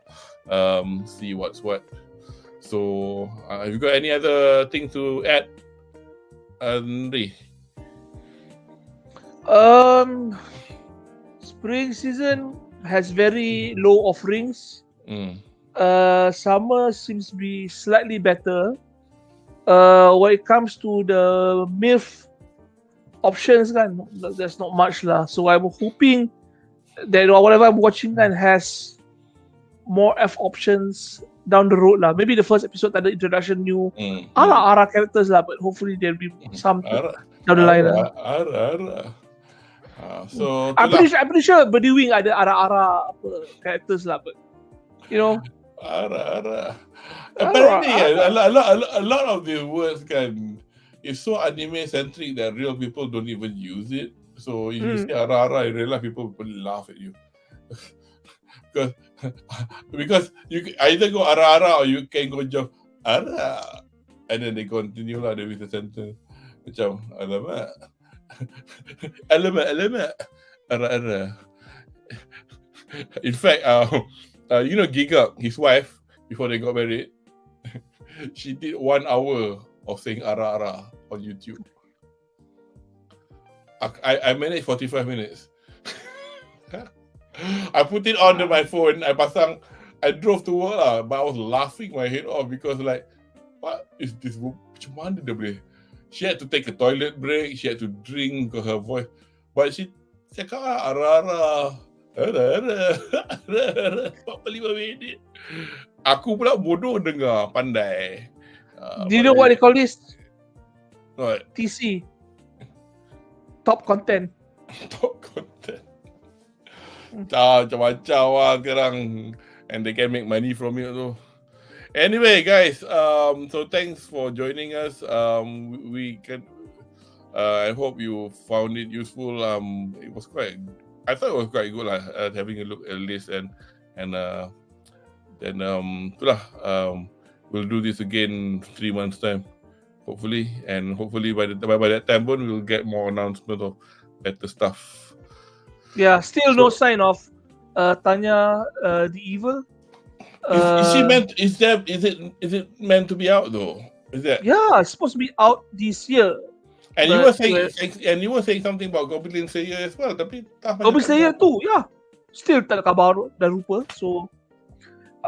See what's what. So, have you got any other thing to add, Anri? Spring season has very low offerings. Summer seems to be slightly better. When it comes to the MILF options kan, there's not much lah. So I'm hoping that whatever I'm watching kan has more F options down the road lah. Maybe the first episode ada introduction new ara characters lah, but hopefully there'll be some down the line lah. So I'm pretty sure Birdie Wing ada ara characters lah, but apparently a lot of the words kan is so anime centric that real people don't even use it. So if you say ara, in real life people will laugh at you. Because you either go ara or you can go jump ara, and then they continue lah with the sentence macam alamak ara. In fact, Gig Up, his wife, before they got married, she did 1 hour of saying ara on YouTube. I managed 45 minutes. I put it on my phone. I drove to work lah, but I was laughing my head off because like, what is this? Macam mana dia boleh? She had to take a toilet break. She had to drink because her voice. But she cakap ara 45 minit. Aku pula bodoh dengar, pandai. Do you know what they call this? What? TC. Top content. Top content. Macam-macam lah sekarang. And they can make money from it too. Anyway, guys, so thanks for joining us. I hope you found it useful. I thought it was quite good lah, having a look at the list and then we'll do this again 3 months time, hopefully, and hopefully by that time we'll get more announcement of better stuff. Yeah, still no sign of Tanya the Evil. Is it meant to be out though? Is that? Yeah, it's supposed to be out this year. And you were saying something about Goblin Slayer as well. Tapi Goblin Slayer too, yeah. Still tak ada kabar dan rupa. So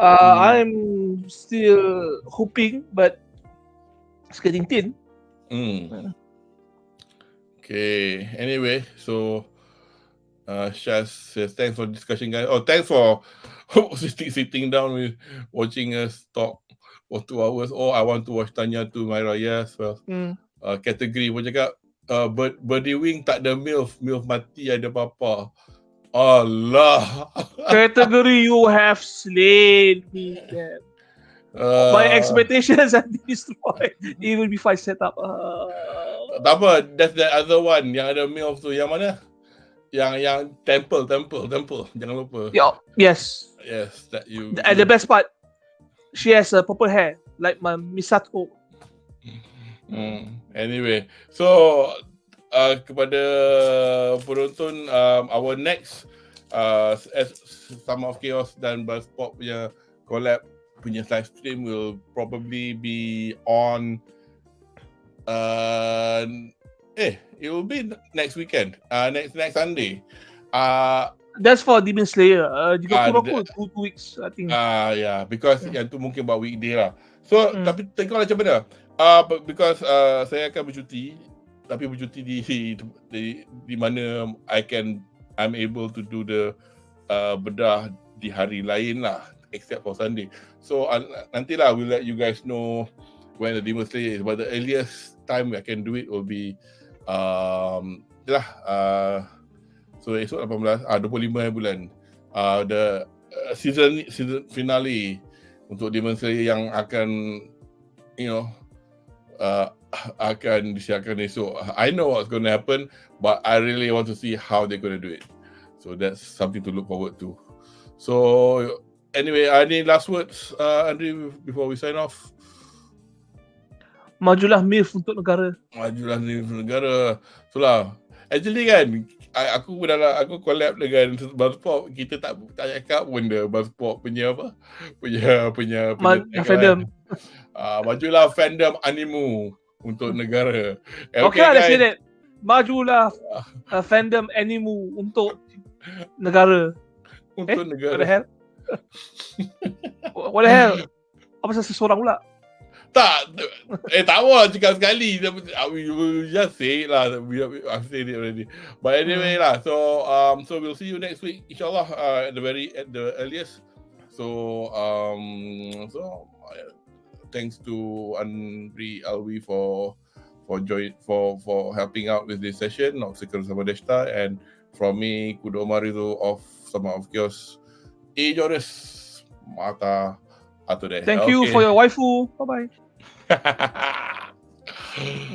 I'm still hoping, but it's getting thin. Okay. Anyway, so Shaz says thanks for discussion, guys. Oh, thanks for sitting down with watching us talk for 2 hours. Oh, I want to watch Tanya too, Myra. Yes, well. Kategori pun cakap Birdie Wing tak ada MILF mati ada papa. Allah. Category you have slain me. Man. My expectations are destroyed. It will be fine set up. Tak apa, that's the other one yang ada MILF tu. Yang mana? Yang temple. Jangan lupa. Yes. Yes, that you. And the best part, she has purple hair like my Misato. Anyway, so kepada penonton, our next Summer of Chaos dan Buzzpop punya collab punya live stream will probably be on it will be next weekend, next Sunday. That's for Demon Slayer. Jika kurang 2 weeks, I think. Yeah, because yang tu mungkin buat weekday lah. So tapi tengoklah macam mana. Because saya akan bercuti, tapi bercuti di mana I'm able to do the bedah di hari lain lah, except for Sunday. So nantilah we'll let you guys know when the Demon Slayer is. But the earliest time I can do it will be so esok 25 bulan. The season finale untuk Demon Slayer yang akan akan disiarkan esok. I know what's going to happen, but I really want to see how they're going to do it. So that's something to look forward to. So anyway, any last words, Anri, before we sign off? Majulah MILF untuk negara. Itulah. Actually kan, aku collab dengan Buzzpop, kita tak cakap pun dah Buzzpop punya fandom. Majulah fandom animu untuk negara. Okay, let's say that. Majulah fandom animu untuk negara. Untuk negara. What the hell? What the hell? Apa pasal seseorang pula? Tak apa cakap sekali. We just say it lah. I've said it already. But anyway lah. So we'll see you next week, insyaAllah, at the earliest. So thanks to Anri Alwi for helping out with this session of sekilas Deshta, and from me, Kudo Maharizu of Summer of Chaos. Joris Mata Atude. Thank you for your waifu. Bye bye.